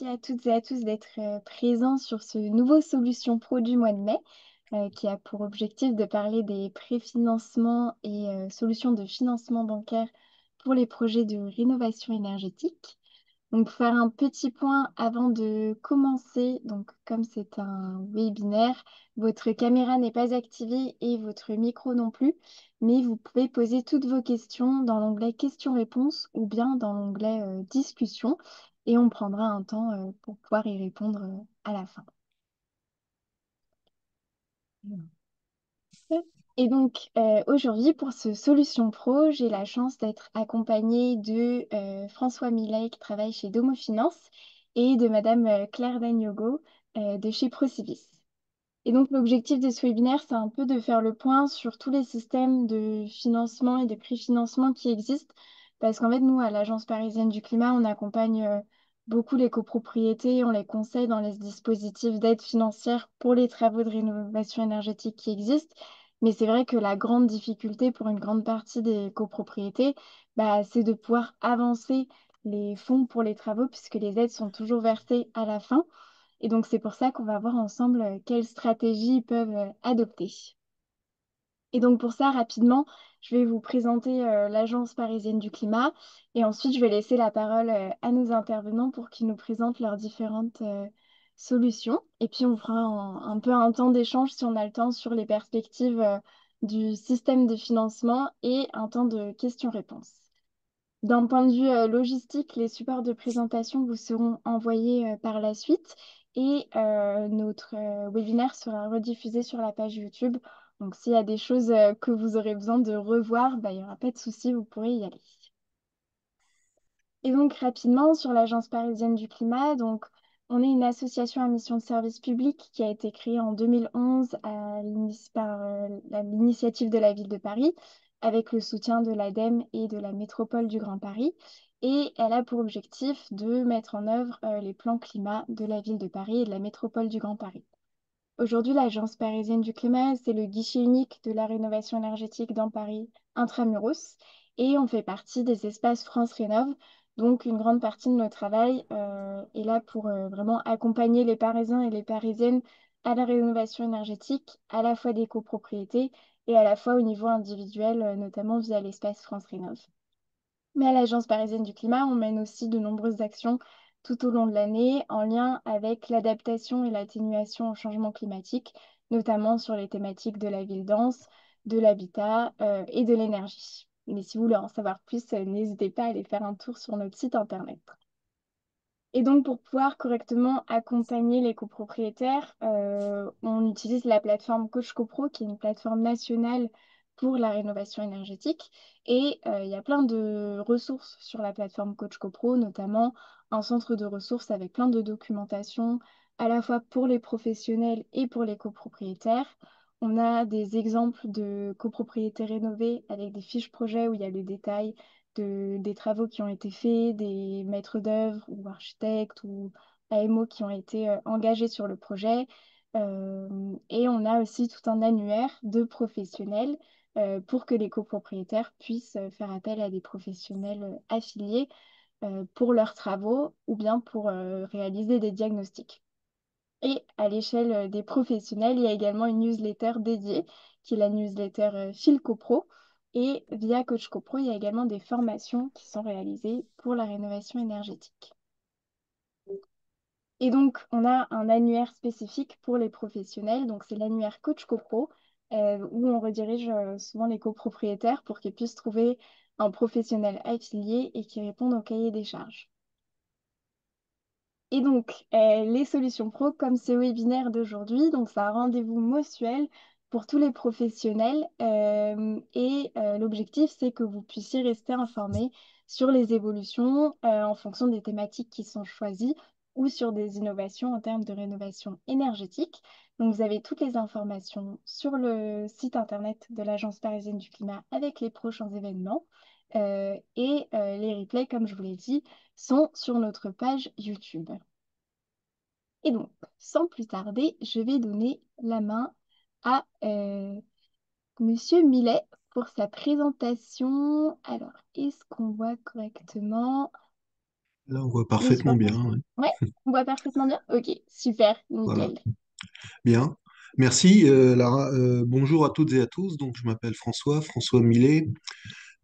Merci à toutes et à tous d'être présents sur ce nouveau Solution Pro du mois de mai, qui a pour objectif de parler des préfinancements et solutions de financement bancaire pour les projets de rénovation énergétique. Donc, pour faire un petit point avant de commencer, donc comme c'est un webinaire, votre caméra n'est pas activée et votre micro non plus, mais vous pouvez poser toutes vos questions dans l'onglet questions-réponses ou bien dans l'onglet discussion et on prendra un temps pour pouvoir y répondre à la fin. Et donc, aujourd'hui, pour ce Solution Pro, j'ai la chance d'être accompagnée de François Millet, qui travaille chez Domo Finance, et de Madame Claire Dagnogo, de chez Procivis. Et donc, l'objectif de ce webinaire, c'est un peu de faire le point sur tous les systèmes de financement et de préfinancement qui existent. Parce qu'en fait, nous, à l'Agence parisienne du climat, on accompagne beaucoup les copropriétés, on les conseille dans les dispositifs d'aide financière pour les travaux de rénovation énergétique qui existent. Mais c'est vrai que la grande difficulté pour une grande partie des copropriétés, bah, c'est de pouvoir avancer les fonds pour les travaux, puisque les aides sont toujours versées à la fin. Et donc, c'est pour ça qu'on va voir ensemble quelles stratégies ils peuvent adopter. Et donc, pour ça, rapidement, je vais vous présenter l'Agence parisienne du climat et ensuite, je vais laisser la parole à nos intervenants pour qu'ils nous présentent leurs différentes solutions. Et puis, on fera un peu un temps d'échange si on a le temps sur les perspectives du système de financement et un temps de questions-réponses. D'un point de vue logistique, les supports de présentation vous seront envoyés par la suite et notre webinaire sera rediffusé sur la page YouTube. Donc, s'il y a des choses que vous aurez besoin de revoir, bah, il n'y aura pas de souci, vous pourrez y aller. Et donc, rapidement, sur l'Agence parisienne du climat, donc, on est une association à mission de service public qui a été créée en 2011 par l'initiative de la ville de Paris, avec le soutien de l'ADEME et de la métropole du Grand Paris. Et elle a pour objectif de mettre en œuvre les plans climat de la ville de Paris et de la métropole du Grand Paris. Aujourd'hui, l'Agence parisienne du climat, c'est le guichet unique de la rénovation énergétique dans Paris intramuros et on fait partie des espaces France Rénov'. Donc, une grande partie de notre travail est là pour vraiment accompagner les Parisiens et les Parisiennes à la rénovation énergétique, à la fois des copropriétés et à la fois au niveau individuel, notamment via l'espace France Rénov'. Mais à l'Agence parisienne du climat, on mène aussi de nombreuses actions tout au long de l'année en lien avec l'adaptation et l'atténuation au changement climatique, notamment sur les thématiques de la ville dense, de l'habitat et de l'énergie. Mais si vous voulez en savoir plus, n'hésitez pas à aller faire un tour sur notre site internet. Et donc, pour pouvoir correctement accompagner les copropriétaires, on utilise la plateforme Coach CoPro, qui est une plateforme nationale pour la rénovation énergétique. Et il y a plein de ressources sur la plateforme Coach CoPro, notamment un centre de ressources avec plein de documentation, à la fois pour les professionnels et pour les copropriétaires. On a des exemples de copropriétés rénovées avec des fiches projets où il y a le détail des travaux qui ont été faits, des maîtres d'œuvre ou architectes ou AMO qui ont été engagés sur le projet. Et on a aussi tout un annuaire de professionnels pour que les copropriétaires puissent faire appel à des professionnels affiliés pour leurs travaux ou bien pour réaliser des diagnostics. Et à l'échelle des professionnels, il y a également une newsletter dédiée, qui est la newsletter Fil CoPro. Et via Coach CoPro, il y a également des formations qui sont réalisées pour la rénovation énergétique. Et donc, on a un annuaire spécifique pour les professionnels. Donc, c'est l'annuaire Coach CoPro, où on redirige souvent les copropriétaires pour qu'ils puissent trouver un professionnel affilié et qui réponde au cahier des charges. Et donc, les solutions pro, comme ce webinaire d'aujourd'hui, donc c'est un rendez-vous mensuel pour tous les professionnels. L'objectif, c'est que vous puissiez rester informés sur les évolutions en fonction des thématiques qui sont choisies ou sur des innovations en termes de rénovation énergétique. Donc, vous avez toutes les informations sur le site internet de l'Agence parisienne du climat avec les prochains événements. Les replays, comme je vous l'ai dit, sont sur notre page YouTube. Et donc, sans plus tarder, je vais donner la main à Monsieur Millet pour sa présentation. Alors, est-ce qu'on voit correctement? Là, on voit Je sais pas parfaitement pour bien, toi. ouais. Ouais, on voit parfaitement bien? Ok, super, Voilà, nickel. bien. Merci, Lara. Bonjour à toutes et à tous. Donc, je m'appelle François, François Millet.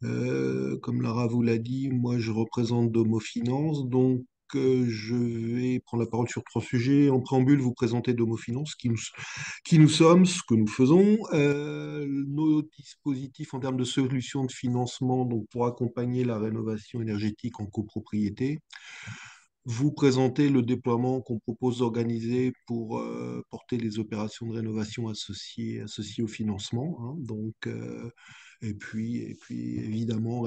Comme Lara vous l'a dit, moi, je représente Domo Finance. Donc, je vais prendre la parole sur trois sujets. En préambule, vous présenter Domo Finance, qui nous sommes, ce que nous faisons, nos dispositifs en termes de solutions de financement, donc pour accompagner la rénovation énergétique en copropriété. Vous présentez le déploiement qu'on propose d'organiser pour porter les opérations de rénovation associées au financement, hein. Et puis évidemment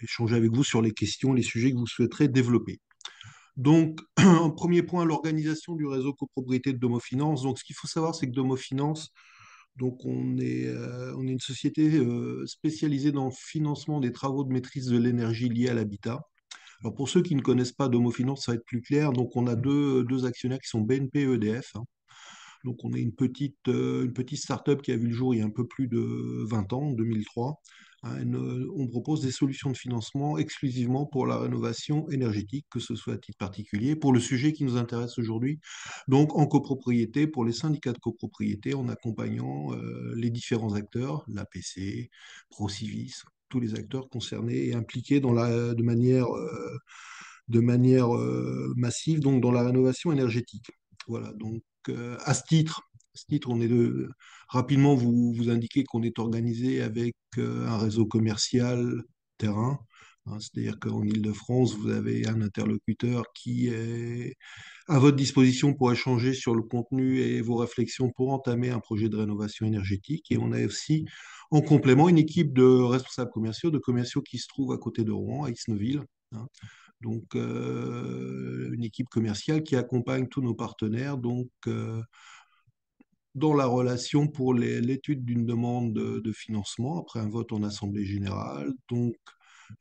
échanger avec vous sur les questions, les sujets que vous souhaiterez développer. Donc, en premier point, l'organisation du réseau copropriété de Domofinance. Donc, ce qu'il faut savoir, c'est que Domofinance, donc on est une société spécialisée dans le financement des travaux de maîtrise de l'énergie liés à l'habitat. Alors pour ceux qui ne connaissent pas Domofinance, ça va être plus clair. Donc on a deux actionnaires qui sont BNP et EDF, hein. Donc on est une petite start-up qui a vu le jour il y a un peu plus de 20 ans, en 2003, hein. On propose des solutions de financement exclusivement pour la rénovation énergétique, que ce soit à titre particulier, pour le sujet qui nous intéresse aujourd'hui, donc en copropriété, pour les syndicats de copropriété, en accompagnant les différents acteurs, l'APC, Procivis, tous les acteurs concernés et impliqués de manière massive donc dans la rénovation énergétique. Voilà, donc à ce titre, rapidement vous indiquer qu'on est organisé avec un réseau commercial terrain, hein. C'est-à-dire qu'en Île-de-France, vous avez un interlocuteur qui est à votre disposition pour échanger sur le contenu et vos réflexions pour entamer un projet de rénovation énergétique. Et on a aussi, en complément, une équipe de responsables commerciaux, de commerciaux qui se trouvent à côté de Rouen, à Isneville, hein. Donc, une équipe commerciale qui accompagne tous nos partenaires dans la relation pour l'étude d'une demande de financement après un vote en assemblée générale, donc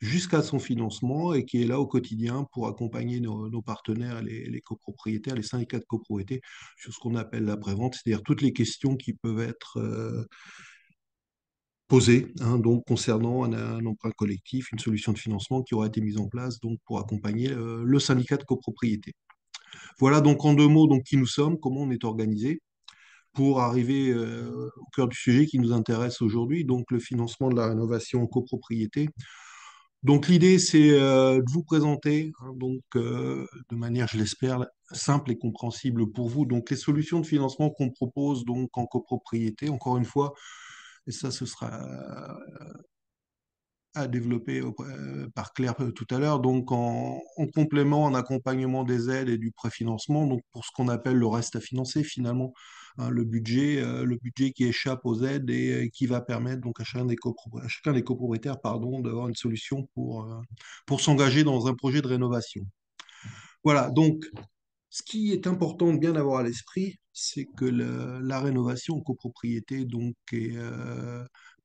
jusqu'à son financement et qui est là au quotidien pour accompagner nos partenaires, les copropriétaires, les syndicats de copropriété sur ce qu'on appelle la prévente, c'est-à-dire toutes les questions qui peuvent être posées, hein, donc concernant un emprunt collectif, une solution de financement qui aura été mise en place donc pour accompagner le syndicat de copropriété. Voilà donc en deux mots donc qui nous sommes, comment on est organisé pour arriver au cœur du sujet qui nous intéresse aujourd'hui, donc le financement de la rénovation en copropriété. Donc l'idée, c'est de vous présenter, hein, de manière, je l'espère, simple et compréhensible pour vous, donc les solutions de financement qu'on propose donc en copropriété. Encore une fois, et ça, ce sera à développer par Claire tout à l'heure, donc en complément, en accompagnement des aides et du préfinancement, donc pour ce qu'on appelle le reste à financer finalement, hein, le budget qui échappe aux aides et qui va permettre donc à chacun des copropriétaires pardon, d'avoir une solution pour s'engager dans un projet de rénovation. Voilà, donc ce qui est important de bien avoir à l'esprit, c'est que la rénovation en copropriété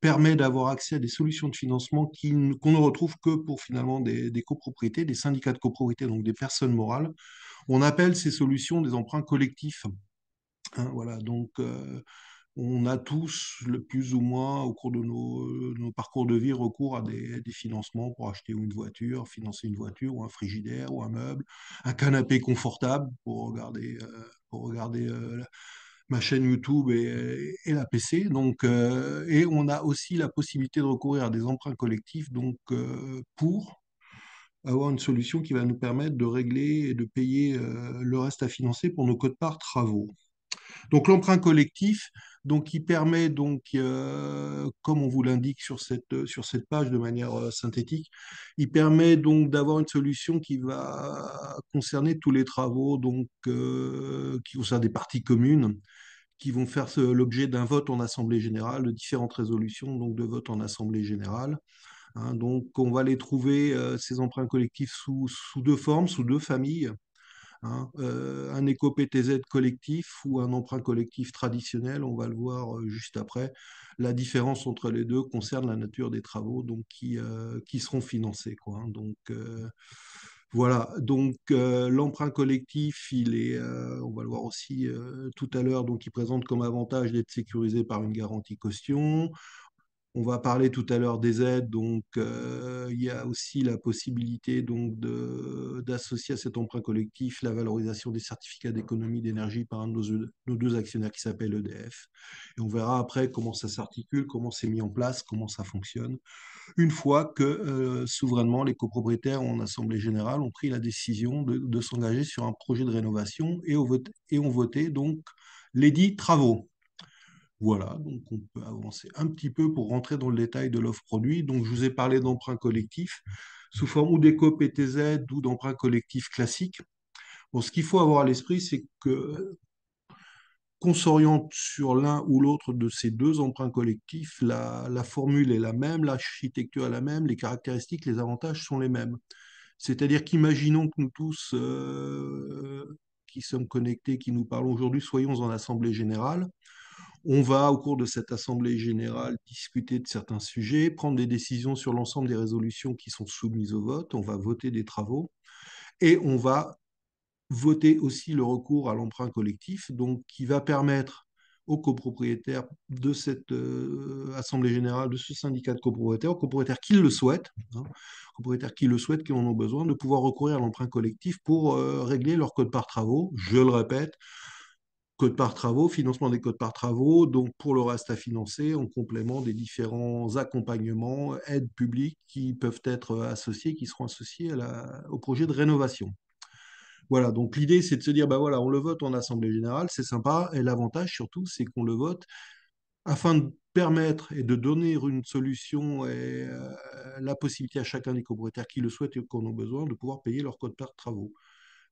permet d'avoir accès à des solutions de financement qu'on ne retrouve que pour finalement des copropriétés, des syndicats de copropriété, donc des personnes morales. On appelle ces solutions des emprunts collectifs, hein. Voilà, donc on a tous, le plus ou moins, au cours de nos parcours de vie, recours à des financements pour acheter une voiture, financer une voiture, ou un frigidaire, ou un meuble, un canapé confortable pour regarder ma chaîne YouTube et la PC. Donc, et on a aussi la possibilité de recourir à des emprunts collectifs pour avoir une solution qui va nous permettre de régler et de payer le reste à financer pour nos quotes-parts travaux. Donc l'emprunt collectif, donc qui permet donc, comme on vous l'indique sur cette page de manière synthétique, il permet donc d'avoir une solution qui va concerner tous les travaux qui concernent des parties communes, qui vont faire l'objet d'un vote en assemblée générale, de différentes résolutions donc de vote en assemblée générale, hein. Donc on va les trouver ces emprunts collectifs sous deux formes, sous deux familles, hein. Un éco-PTZ collectif ou un emprunt collectif traditionnel, on va le voir juste après. La différence entre les deux concerne la nature des travaux donc, qui seront financés, quoi, hein. Voilà, donc l'emprunt collectif, on va le voir aussi tout à l'heure, donc il présente comme avantage d'être sécurisé par une garantie caution. On va parler tout à l'heure des aides, donc il y a aussi la possibilité donc d'associer à cet emprunt collectif la valorisation des certificats d'économie d'énergie par un de nos deux actionnaires qui s'appelle EDF. Et on verra après comment ça s'articule, comment c'est mis en place, comment ça fonctionne. Une fois que souverainement les copropriétaires en assemblée générale ont pris la décision de s'engager sur un projet de rénovation et ont voté donc les dits travaux. Voilà, donc on peut avancer un petit peu pour rentrer dans le détail de l'offre produit. Donc je vous ai parlé d'emprunt collectif sous forme ou d'éco-PTZ ou d'emprunt collectif classique. Bon, ce qu'il faut avoir à l'esprit, c'est que qu'on s'oriente sur l'un ou l'autre de ces deux emprunts collectifs, la formule est la même, l'architecture est la même, les caractéristiques, les avantages sont les mêmes. C'est-à-dire qu'imaginons que nous tous qui sommes connectés, qui nous parlons aujourd'hui, soyons en assemblée générale. On va, au cours de cette assemblée générale, discuter de certains sujets, prendre des décisions sur l'ensemble des résolutions qui sont soumises au vote. On va voter des travaux et on va voter aussi le recours à l'emprunt collectif, donc qui va permettre aux copropriétaires de cette assemblée générale, de ce syndicat de copropriétaires, aux copropriétaires qui le souhaitent, hein, copropriétaires qui le souhaitent, qui en ont besoin, de pouvoir recourir à l'emprunt collectif pour régler leur code par travaux. Je le répète, code par travaux, financement des codes par travaux, donc pour le reste à financer en complément des différents accompagnements, aides publiques qui peuvent être associés, qui seront associés au projet de rénovation. Voilà, donc l'idée c'est de se dire, bah voilà, on le vote en assemblée générale, c'est sympa, et l'avantage surtout c'est qu'on le vote afin de permettre et de donner une solution et la possibilité à chacun des copropriétaires qui le souhaitent et qui en ont besoin de pouvoir payer leur code par travaux.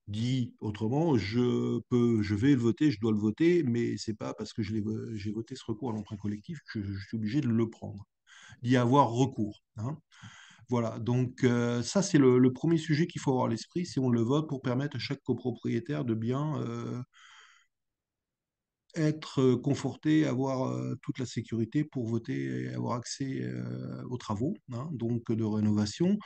Dit autrement, je vais le voter, je dois le voter, mais c'est pas parce que j'ai voté ce recours à l'emprunt collectif que je suis obligé de le prendre, d'y avoir recours, hein. Voilà, donc ça c'est le premier sujet qu'il faut avoir à l'esprit, c'est on le vote pour permettre à chaque copropriétaire de bien être conforté, avoir toute la sécurité pour voter et avoir accès aux travaux, hein, donc de rénovation.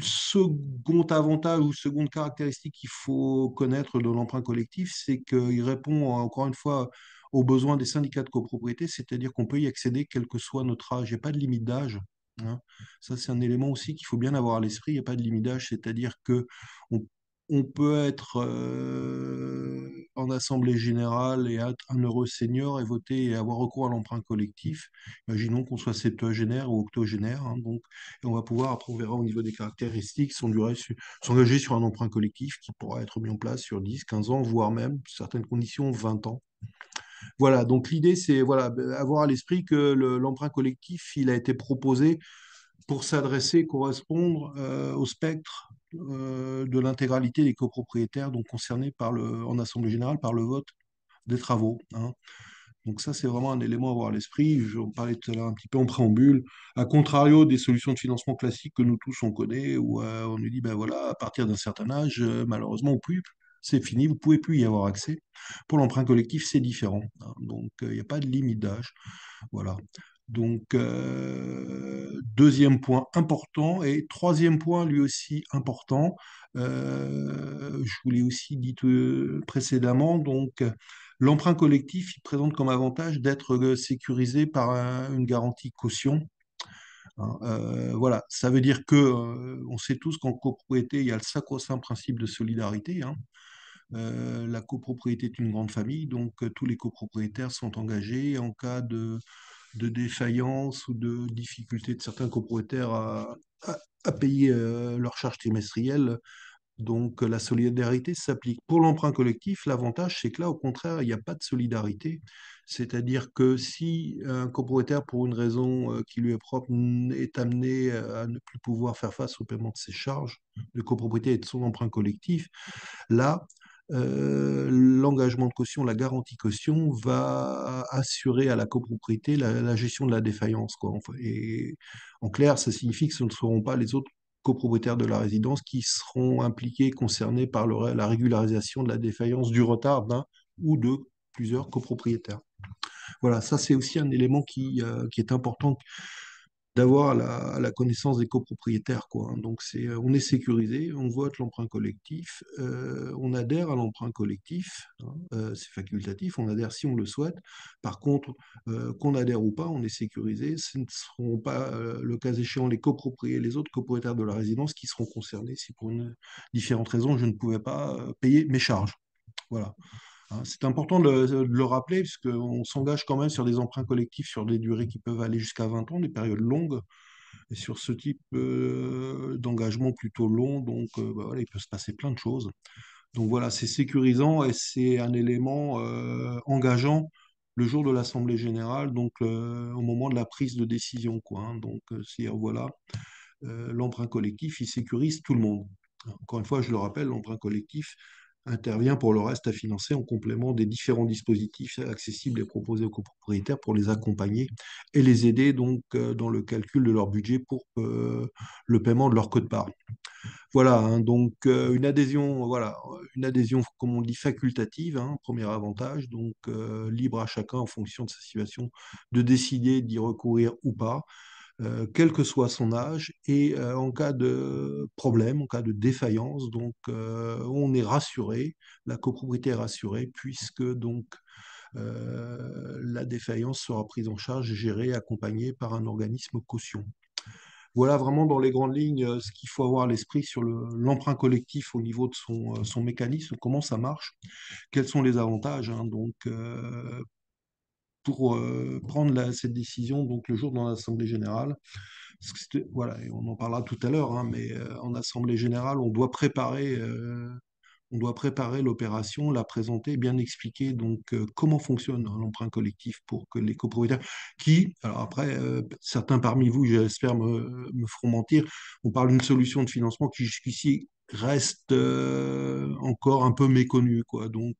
Second avantage ou seconde caractéristique qu'il faut connaître de l'emprunt collectif, c'est qu'il répond encore une fois aux besoins des syndicats de copropriété, c'est-à-dire qu'on peut y accéder quel que soit notre âge. Il n'y a pas de limite d'âge, hein. Ça, c'est un élément aussi qu'il faut bien avoir à l'esprit. Il n'y a pas de limite d'âge, c'est-à-dire que on on peut être en assemblée générale et être un heureux senior et voter et avoir recours à l'emprunt collectif. Imaginons qu'on soit septuagénaire ou octogénaire, hein, donc, et on va pouvoir, après on verra au niveau des caractéristiques, s'engager sur un emprunt collectif qui pourra être mis en place sur 10, 15 ans, voire même, certaines conditions, 20 ans. Voilà, donc l'idée, c'est voilà, avoir à l'esprit que l'emprunt collectif, il a été proposé pour s'adresser, correspondre au spectre de l'intégralité des copropriétaires donc concernés en assemblée générale par le vote des travaux, hein. Donc ça, c'est vraiment un élément à avoir à l'esprit. J'en parlais tout à l'heure un petit peu en préambule. À contrario des solutions de financement classiques que nous tous on connaît, où on nous dit, ben voilà, à partir d'un certain âge, malheureusement, c'est fini, vous ne pouvez plus y avoir accès. Pour l'emprunt collectif, c'est différent, hein. Donc, il n'y a pas de limite d'âge. Voilà. Donc, deuxième point important. Et troisième point, lui aussi important, je vous l'ai aussi dit précédemment, donc l'emprunt collectif, il présente comme avantage d'être sécurisé par une garantie caution, hein. Voilà, ça veut dire que on sait tous qu'en copropriété, il y a le sacro-saint principe de solidarité, hein. La copropriété est une grande famille, donc tous les copropriétaires sont engagés en cas de défaillance ou de difficulté de certains copropriétaires à payer leurs charges trimestrielles. Donc la solidarité s'applique. Pour l'emprunt collectif, l'avantage, c'est que là, au contraire, il n'y a pas de solidarité. C'est-à-dire que si un copropriétaire, pour une raison qui lui est propre, est amené à ne plus pouvoir faire face au paiement de ses charges de copropriété et de son emprunt collectif, là, l'engagement de caution, la garantie caution va assurer à la copropriété la gestion de la défaillance, quoi. Et en clair, ça signifie que ce ne seront pas les autres copropriétaires de la résidence qui seront impliqués, concernés par la régularisation de la défaillance du retard d'un ou de plusieurs copropriétaires. Voilà, ça c'est aussi un élément qui est important d'avoir la connaissance des copropriétaires, quoi, hein. Donc on est sécurisé, on vote l'emprunt collectif, on adhère à l'emprunt collectif, hein, c'est facultatif, on adhère si on le souhaite. Par contre, qu'on adhère ou pas, on est sécurisé. Ce ne seront pas, le cas échéant, les autres copropriétaires de la résidence qui seront concernés si pour une différentes raisons je ne pouvais pas payer mes charges. Voilà. Hein, c'est important de le rappeler, puisqu'on s'engage quand même sur des emprunts collectifs sur des durées qui peuvent aller jusqu'à 20 ans, des périodes longues. Et sur ce type d'engagement plutôt long, donc bah voilà, il peut se passer plein de choses. Donc voilà, c'est sécurisant et c'est un élément engageant le jour de l'Assemblée générale, donc au moment de la prise de décision, quoi, hein. Donc c'est-à-dire, voilà, l'emprunt collectif, il sécurise tout le monde. Encore une fois, je le rappelle, l'emprunt collectif intervient pour le reste à financer en complément des différents dispositifs accessibles et proposés aux copropriétaires pour les accompagner et les aider donc dans le calcul de leur budget pour le paiement de leur quote-part. Voilà, hein, donc une adhésion, comme on dit, facultative, hein, premier avantage, donc libre à chacun en fonction de sa situation de décider d'y recourir ou pas, quel que soit son âge, et en cas de problème, en cas de défaillance, donc on est rassuré, la copropriété est rassurée, puisque donc la défaillance sera prise en charge, gérée, accompagnée par un organisme caution. Voilà vraiment dans les grandes lignes ce qu'il faut avoir à l'esprit sur l'emprunt collectif au niveau de son mécanisme, comment ça marche, quels sont les avantages, hein, donc pour prendre cette décision donc le jour dans l'Assemblée générale. Parce que voilà, et on en parlera tout à l'heure, hein, mais en Assemblée générale, on doit préparer l'opération, la présenter, bien expliquer donc comment fonctionne, hein, l'emprunt collectif pour que les copropriétaires alors après, certains parmi vous, j'espère, me feront mentir, on parle d'une solution de financement qui jusqu'ici reste encore un peu méconnue, quoi. Donc,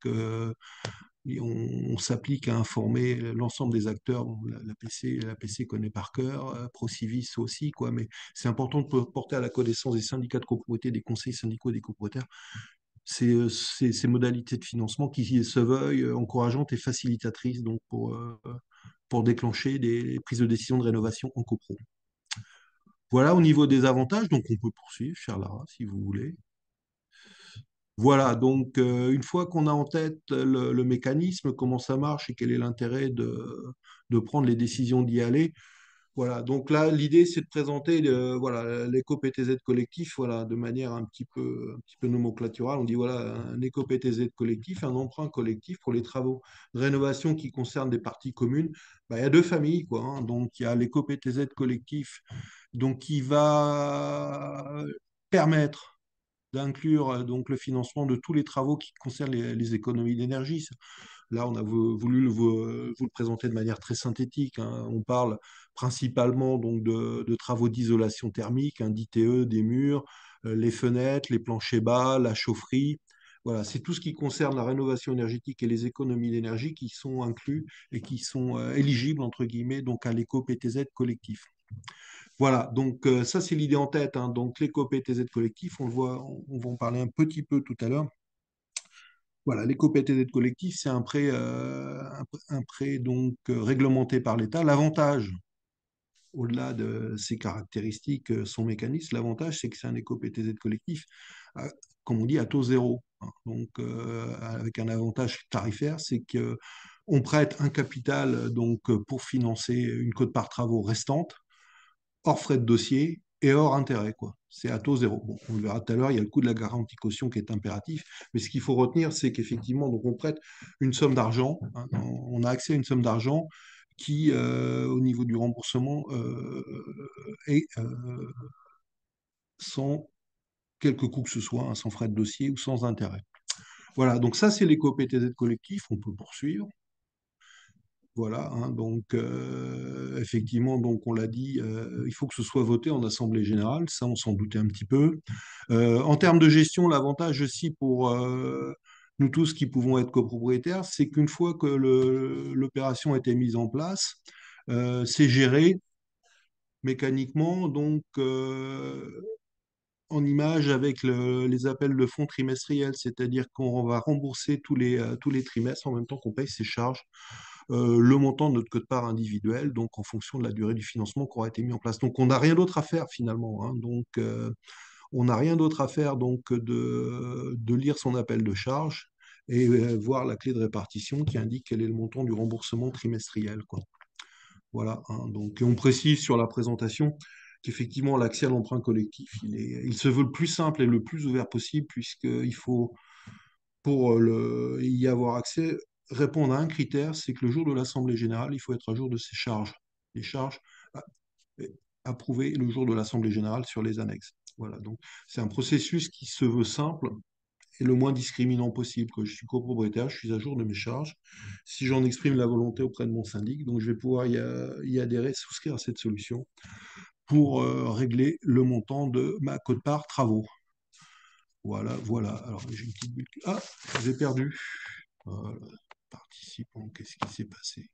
et on s'applique à informer l'ensemble des acteurs. Bon, la PC connaît par cœur, Procivis aussi, quoi, mais c'est important de porter à la connaissance des syndicats de copropriété, des conseils syndicaux des copropriétaires, ces modalités de financement qui se veuillent encourageantes et facilitatrices donc pour déclencher des prises de décision de rénovation en copro. Voilà au niveau des avantages, donc on peut poursuivre, cher Lara, si vous voulez. Voilà, donc une fois qu'on a en tête le mécanisme, comment ça marche et quel est l'intérêt de prendre les décisions d'y aller, voilà, donc là, l'idée, c'est de présenter voilà, l'éco-PTZ collectif, voilà, de manière un petit peu nomenclaturale. On dit, voilà, un éco-PTZ collectif, un emprunt collectif pour les travaux de rénovation qui concernent des parties communes. Bah, il y a deux familles, quoi, hein. Donc, il y a l'éco-PTZ collectif, donc, qui va permettre d'inclure donc le financement de tous les travaux qui concernent les économies d'énergie. Là, on a voulu vous le présenter de manière très synthétique, hein. On parle principalement donc de travaux d'isolation thermique, hein, d'ITE, des murs, les fenêtres, les planchers bas, la chaufferie. Voilà, c'est tout ce qui concerne la rénovation énergétique et les économies d'énergie qui sont inclus et qui sont éligibles, entre guillemets, donc à l'éco-PTZ collectif. Voilà, donc ça c'est l'idée en tête, hein. Donc l'éco-PTZ collectif, on le voit, on va en parler un petit peu tout à l'heure. Voilà, l'éco-PTZ collectif, c'est un prêt donc réglementé par l'État. L'avantage, au-delà de ses caractéristiques, son mécanisme, l'avantage, c'est que c'est un éco-PTZ collectif, comme on dit, à taux zéro, hein. Donc, avec un avantage tarifaire, c'est que on prête un capital donc pour financer une quote-part travaux restante, hors frais de dossier et hors intérêt, quoi. C'est à taux zéro. Bon, on le verra tout à l'heure, il y a le coût de la garantie caution qui est impératif, mais ce qu'il faut retenir, c'est qu'effectivement, donc on prête une somme d'argent, hein, on a accès à une somme d'argent qui, au niveau du remboursement, est sans quelque coût que ce soit, hein, sans frais de dossier ou sans intérêt. Voilà, donc ça, c'est l'éco-PTZ collectif, on peut poursuivre. Voilà, hein, donc effectivement, donc on l'a dit, il faut que ce soit voté en Assemblée générale, ça on s'en doutait un petit peu. En termes de gestion, l'avantage aussi pour nous tous qui pouvons être copropriétaires, c'est qu'une fois que l'opération a été mise en place, c'est géré mécaniquement, donc en image avec les appels de fonds trimestriels, c'est-à-dire qu'on va rembourser tous les trimestres en même temps qu'on paye ses charges. le montant de notre quote-part individuelle, donc en fonction de la durée du financement qui aura été mis en place. Donc on n'a rien d'autre à faire finalement, hein. Donc on n'a rien d'autre à faire donc que de lire son appel de charge et voir la clé de répartition qui indique quel est le montant du remboursement trimestriel, quoi. Voilà, hein. Donc, et on précise sur la présentation qu'effectivement, l'accès à l'emprunt collectif, il se veut le plus simple et le plus ouvert possible, puisqu'il faut, pour y avoir accès, répondre à un critère, c'est que le jour de l'Assemblée générale, il faut être à jour de ses charges. Les charges ah, approuvées le jour de l'Assemblée générale sur les annexes. Voilà, donc c'est un processus qui se veut simple et le moins discriminant possible. Quand je suis copropriétaire, je suis à jour de mes charges. Si j'en exprime la volonté auprès de mon syndic, donc je vais pouvoir y adhérer, souscrire à cette solution pour régler le montant de ma quote-part travaux. Voilà, voilà. Alors j'ai une petite bulle. Ah, j'ai perdu. Voilà. Participants, qu'est-ce qui s'est passé?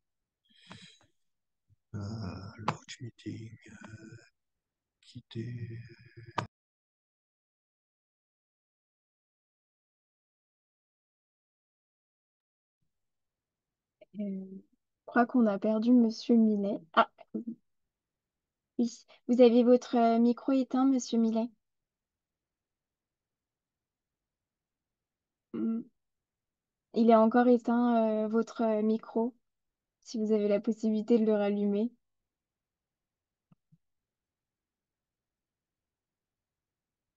Launch meeting, quitter. Je crois qu'on a perdu Monsieur Millet. Ah, oui. Vous avez votre micro éteint, Monsieur Millet. Hmm. Il est encore éteint, votre micro, si vous avez la possibilité de le rallumer.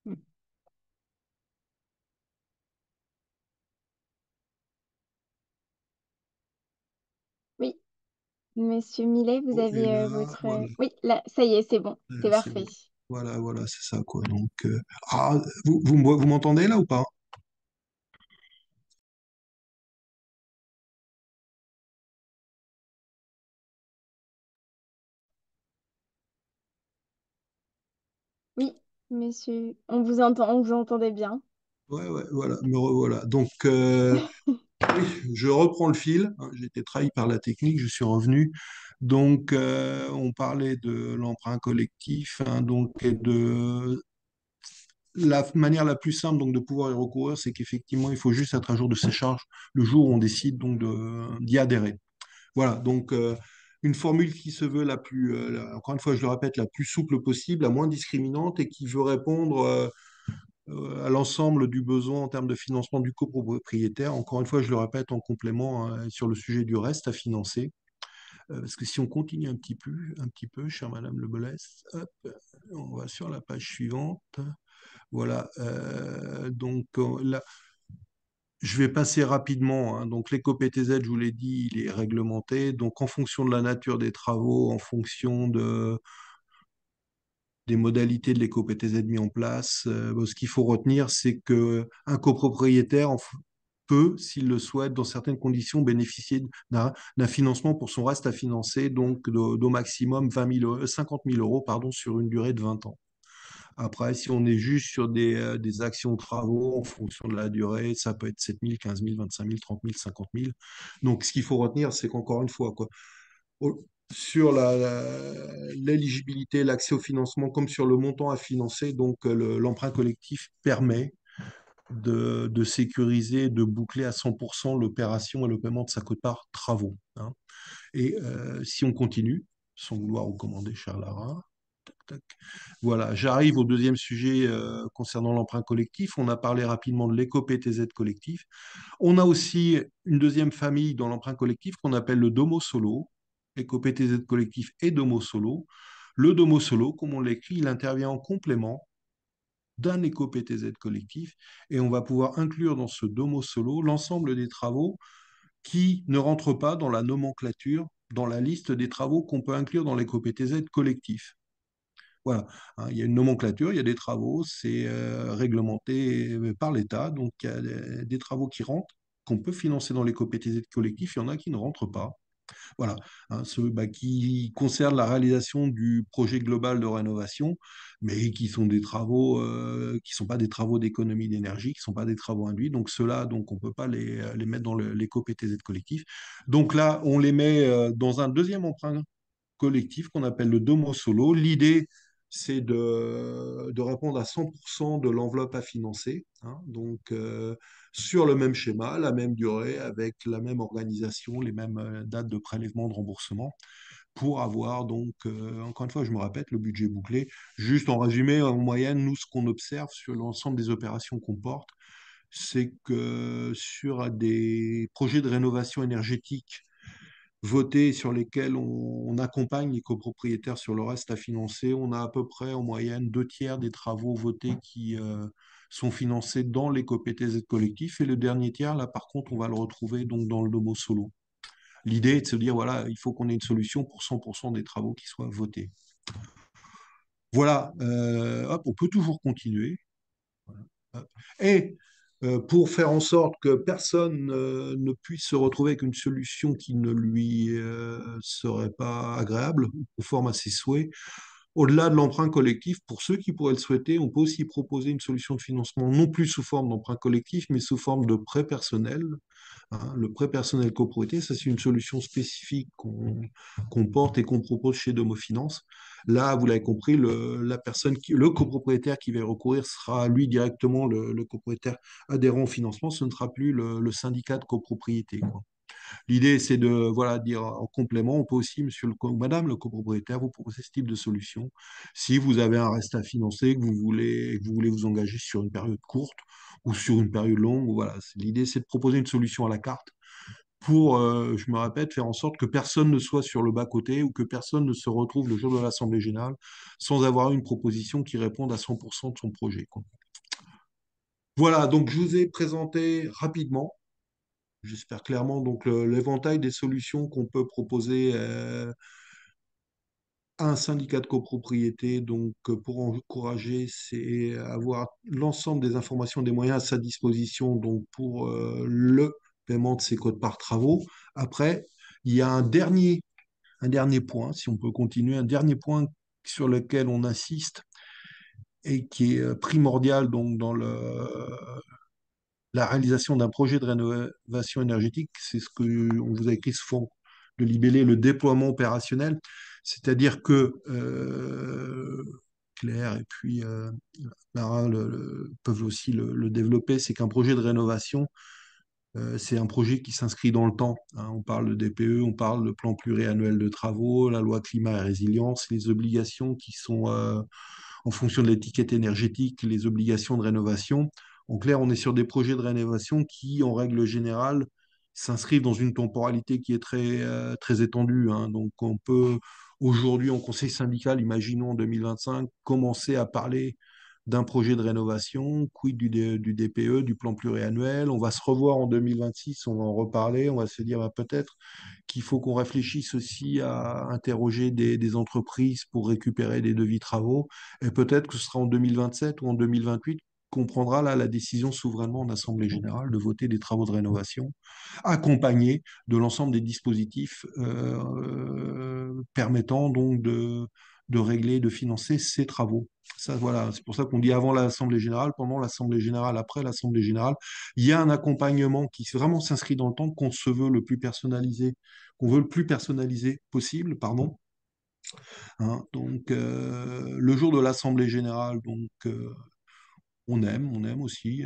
Hmm. Oui, Monsieur Millet, vous Oh, et avez là, votre... voilà. Oui, là, ça y est, c'est bon, c'est C'est parfait. bon. Voilà, voilà, c'est ça, quoi. Donc, ah, vous m'entendez là ou pas? Oui, monsieur, on vous entend, on vous entendait bien. Ouais, ouais, voilà, me revoilà. Donc, oui, je reprends le fil, hein. J'ai été trahi par la technique, je suis revenu. Donc, on parlait de l'emprunt collectif, hein, donc, et de la manière la plus simple donc, de pouvoir y recourir, c'est qu'effectivement, il faut juste être à jour de ses charges le jour où on décide donc d'y adhérer. Voilà, donc une formule qui se veut encore une fois, je le répète, la plus souple possible, la moins discriminante et qui veut répondre à l'ensemble du besoin en termes de financement du copropriétaire. Encore une fois, je le répète en complément hein, sur le sujet du reste à financer. Parce que si on continue un petit peu, chère Madame Le Bollès, hop, on va sur la page suivante. Voilà. Donc là, je vais passer rapidement, hein. Donc l'éco-PTZ, je vous l'ai dit, il est réglementé. Donc en fonction de la nature des travaux, en fonction des modalités de l'éco-PTZ mis en place. Ce qu'il faut retenir, c'est que un copropriétaire peut, s'il le souhaite, dans certaines conditions, bénéficier d'un financement pour son reste à financer, donc d'au maximum 20 000 50 000 euros pardon, sur une durée de 20 ans. Après, si on est juste sur des actions de travaux en fonction de la durée, ça peut être 7 000, 15 000, 25 000, 30 000, 50 000. Donc, ce qu'il faut retenir, c'est qu'encore une fois, quoi, sur l'éligibilité, l'accès au financement, comme sur le montant à financer, donc l'emprunt collectif permet de sécuriser, de boucler à 100% l'opération et le paiement de sa quote-part travaux, hein. Et si on continue, sans vouloir recommander Charles Lara, tac, tac. Voilà, j'arrive au deuxième sujet concernant l'emprunt collectif. On a parlé rapidement de l'éco-PTZ collectif. On a aussi une deuxième famille dans l'emprunt collectif qu'on appelle le Domo Solo, éco-PTZ collectif et Domo Solo. Le Domo Solo, comme on l'écrit, il intervient en complément d'un éco-PTZ collectif et on va pouvoir inclure dans ce Domo Solo l'ensemble des travaux qui ne rentrent pas dans la nomenclature, dans la liste des travaux qu'on peut inclure dans l'éco-PTZ collectif. Voilà, hein, il y a une nomenclature, il y a des travaux, c'est réglementé par l'État, donc il y a des travaux qui rentrent, qu'on peut financer dans l'éco-PTZ collectif, il y en a qui ne rentrent pas. Voilà, hein, ceux qui concernent la réalisation du projet global de rénovation, mais qui sont des travaux qui ne sont pas des travaux d'économie d'énergie, qui ne sont pas des travaux induits. Donc ceux-là, donc, on ne peut pas les mettre dans l'éco-PTZ collectif. Donc là, on les met dans un deuxième emprunt collectif qu'on appelle le Domo Solo. L'idée, c'est de répondre à 100% de l'enveloppe à financer, hein, donc sur le même schéma, la même durée, avec la même organisation, les mêmes dates de prélèvement, de remboursement, pour avoir donc, encore une fois, je me répète, le budget bouclé. Juste en résumé, en moyenne, nous, ce qu'on observe sur l'ensemble des opérations qu'on porte, c'est que sur des projets de rénovation énergétique votés sur lesquels on accompagne les copropriétaires sur le reste à financer, on a à peu près en moyenne 2 tiers des travaux votés qui sont financés dans les co-PTZ collectifs et le dernier tiers, là par contre, on va le retrouver donc dans le Domo Solo. L'idée est de se dire, voilà, il faut qu'on ait une solution pour 100% des travaux qui soient votés. Voilà, hop, on peut toujours continuer. Voilà. Et pour faire en sorte que personne ne puisse se retrouver avec une solution qui ne lui serait pas agréable, conforme à ses souhaits, au-delà de l'emprunt collectif, pour ceux qui pourraient le souhaiter, on peut aussi proposer une solution de financement non plus sous forme d'emprunt collectif, mais sous forme de prêt personnel. Hein. Le prêt personnel copropriété, ça c'est une solution spécifique qu'on porte et qu'on propose chez Domo Finance. Là, vous l'avez compris, le copropriétaire qui va y recourir sera lui directement le copropriétaire adhérent au financement, ce ne sera plus le syndicat de copropriété, quoi. L'idée, c'est de voilà, dire en complément, on peut aussi, monsieur madame le copropriétaire, vous proposer ce type de solution. Si vous avez un reste à financer, que vous voulez vous engager sur une période courte ou sur une période longue, voilà, l'idée, c'est de proposer une solution à la carte pour, je me répète, faire en sorte que personne ne soit sur le bas-côté ou que personne ne se retrouve le jour de l'Assemblée générale sans avoir une proposition qui réponde à 100% de son projet, quoi. Voilà, donc je vous ai présenté rapidement, j'espère clairement, donc l'éventail des solutions qu'on peut proposer à un syndicat de copropriété. Donc, pour encourager, c'est avoir l'ensemble des informations, des moyens à sa disposition, donc pour le paiement de ses codes par travaux. Après, il y a un dernier point, si on peut continuer, un dernier point sur lequel on insiste et qui est primordial donc dans la réalisation d'un projet de rénovation énergétique, c'est ce qu'on vous a écrit sous forme de libellé le déploiement opérationnel, c'est-à-dire que Claire et puis Lara peuvent aussi le développer, c'est qu'un projet de rénovation, c'est un projet qui s'inscrit dans le temps, hein. On parle de DPE, on parle de plan pluriannuel de travaux, la loi climat et résilience, les obligations qui sont en fonction de l'étiquette énergétique, les obligations de rénovation. En clair, on est sur des projets de rénovation qui, en règle générale, s'inscrivent dans une temporalité qui est très étendue, hein. Donc, on peut aujourd'hui, en conseil syndical, imaginons en 2025, commencer à parler d'un projet de rénovation, quid du DPE, du plan pluriannuel. On va se revoir en 2026, on va en reparler, on va se dire bah, peut-être qu'il faut qu'on réfléchisse aussi à interroger des entreprises pour récupérer des devis travaux. Et peut-être que ce sera en 2027 ou en 2028 qu'on prendra là la décision souverainement en Assemblée générale de voter des travaux de rénovation, accompagnés de l'ensemble des dispositifs permettant donc de régler, de financer ces travaux. Ça, voilà, c'est pour ça qu'on dit avant l'Assemblée générale, pendant l'Assemblée générale, après l'Assemblée générale, il y a un accompagnement qui vraiment s'inscrit dans le temps, qu'on se veut le plus personnalisé, qu'on veut le plus personnalisé possible, pardon. Hein. Donc, le jour de l'Assemblée générale, donc, on aime aussi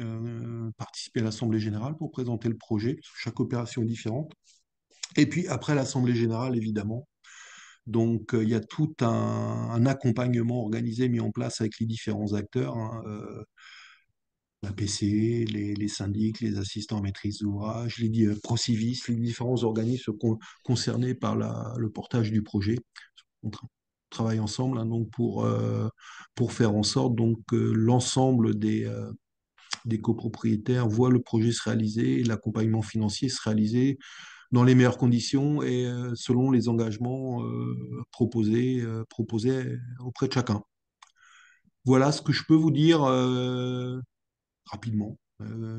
participer à l'Assemblée générale pour présenter le projet, parce que chaque opération est différente. Et puis après l'Assemblée générale, évidemment. Donc, il y a tout un accompagnement organisé, mis en place avec les différents acteurs, hein, la PC, les syndics, les assistants à maîtrise d'ouvrage, les procivis, les différents organismes concernés par le portage du projet. On travaille ensemble, hein, donc pour faire en sorte donc, que l'ensemble des copropriétaires voient le projet se réaliser, et l'accompagnement financier se réaliser dans les meilleures conditions et selon les engagements proposés auprès de chacun. Voilà ce que je peux vous dire rapidement.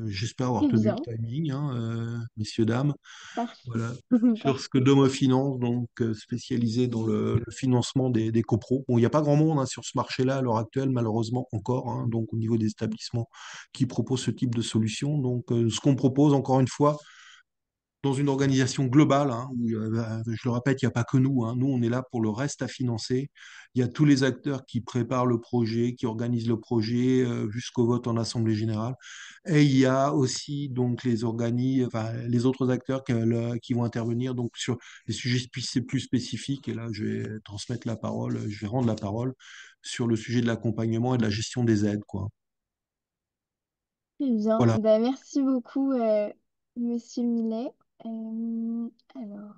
J'espère avoir Très tenu le bien, timing, hein, messieurs, dames. parfait. Voilà. Sur ce que Parfait. Domo Finance, donc spécialisé dans le financement des copros. Bon, il n'y a pas grand monde hein, sur ce marché-là à l'heure actuelle, malheureusement encore, hein, donc au niveau des établissements qui proposent ce type de solution. Donc, ce qu'on propose, encore une fois, dans une organisation globale, hein, où, je le répète, il n'y a pas que nous, hein. Nous, on est là pour le reste à financer. Il y a tous les acteurs qui préparent le projet, qui organisent le projet jusqu'au vote en Assemblée générale. Et il y a aussi donc les enfin, les autres acteurs qui vont intervenir donc sur les sujets plus spécifiques. Et là, je vais transmettre la parole, je vais rendre la parole sur le sujet de l'accompagnement et de la gestion des aides, quoi. Très bien. Voilà. Bah, merci beaucoup, Monsieur Millet. Alors,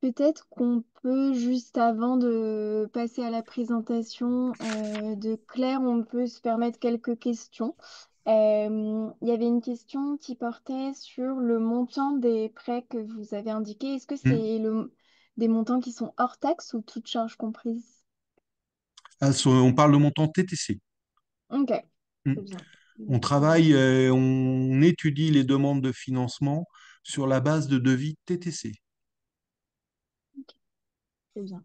peut-être qu'on peut, juste avant de passer à la présentation de Claire, on peut se permettre quelques questions. Il y avait une question qui portait sur le montant des prêts que vous avez indiqué. Est-ce que Hmm. c'est des montants qui sont hors taxes ou toutes charges comprises? On parle de montant TTC. Ok, Hmm. très bien. On travaille, on étudie les demandes de financement sur la base de devis TTC. Ok, très bien.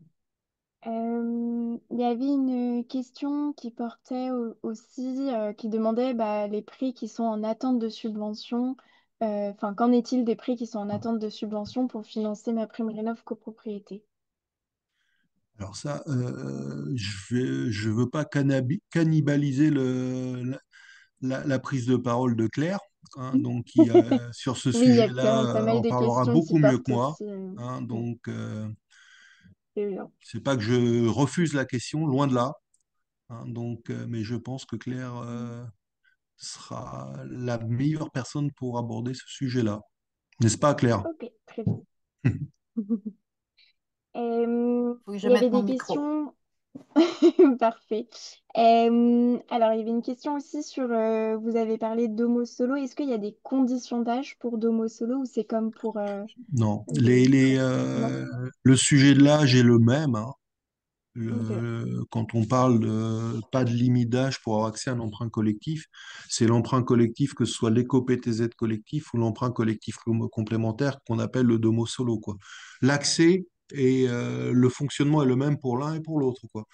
Il y avait une question qui portait aussi, qui demandait bah, les prix qui sont en attente de subvention. Enfin, qu'en est-il des prix qui sont en attente de subvention pour financer ma prime rénov copropriété? Alors ça, je veux pas cannibaliser la prise de parole de Claire, hein, donc sur ce Oui, il y a pas sujet-là, mal en de parlera questions qui beaucoup mieux que portent moi, aussi. hein, Bon, donc c'est bien. c'est pas que je refuse la question, loin de là, hein, donc mais je pense que Claire sera la meilleure personne pour aborder ce sujet-là, n'est-ce pas, Claire? Ok, très bien. Faut que je Il y avait mette mon des micro. questions. Parfait. Alors, il y avait une question aussi sur, vous avez parlé d'Homo Solo. Est-ce qu'il y a des conditions d'âge pour d'Homo Solo ou c'est comme pour Non, les prêts? Non? le sujet de l'âge est le même, hein. Ok. Quand on parle de pas de limite d'âge pour avoir accès à un emprunt collectif, c'est l'emprunt collectif, que ce soit l'éco-PTZ collectif ou l'emprunt collectif complémentaire qu'on appelle le domo solo, quoi. L'accès et le fonctionnement est le même pour l'un et pour l'autre, quoi.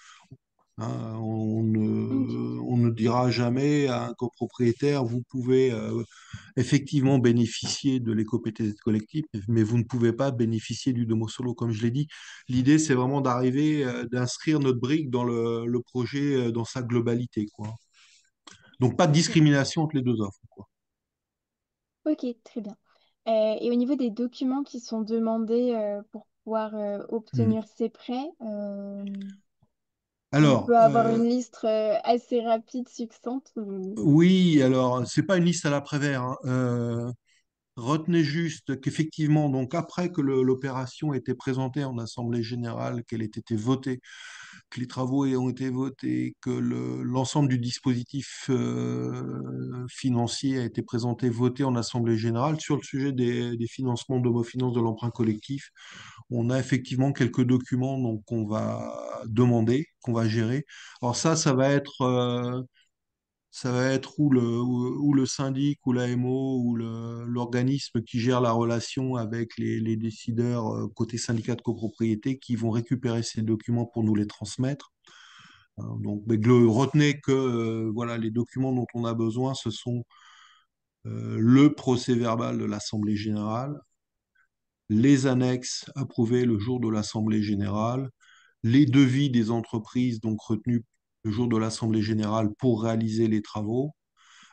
Hein, Ok. on ne dira jamais à un copropriétaire, vous pouvez effectivement bénéficier de l'éco-PTZ collectif, mais vous ne pouvez pas bénéficier du domo solo, comme je l'ai dit. L'idée, c'est vraiment d'arriver, d'inscrire notre brique dans le projet, dans sa globalité, quoi. Donc, pas de discrimination entre les deux offres, quoi. Ok, très bien. Et au niveau des documents qui sont demandés pour pouvoir Hmm. obtenir ces prêts, on Alors, peut avoir une liste assez rapide, succincte. oui, alors, c'est pas une liste à l'après-vert, hein. Retenez juste qu'effectivement, donc après que l'opération ait été présentée en Assemblée générale, qu'elle ait été votée, que les travaux ont été votés, que l'ensemble du dispositif financier a été présenté, voté en Assemblée générale sur le sujet des financements d'homofinance de l'emprunt collectif. On a effectivement quelques documents donc qu'on va demander, qu'on va gérer. Alors ça va être ou le syndic, ou l'AMO, ou l'organisme qui gère la relation avec les décideurs côté syndicat de copropriété qui vont récupérer ces documents pour nous les transmettre. Donc, mais retenez que voilà, les documents dont on a besoin, ce sont le procès-verbal de l'Assemblée générale, les annexes approuvées le jour de l'Assemblée générale, les devis des entreprises donc retenus le jour de l'Assemblée générale pour réaliser les travaux.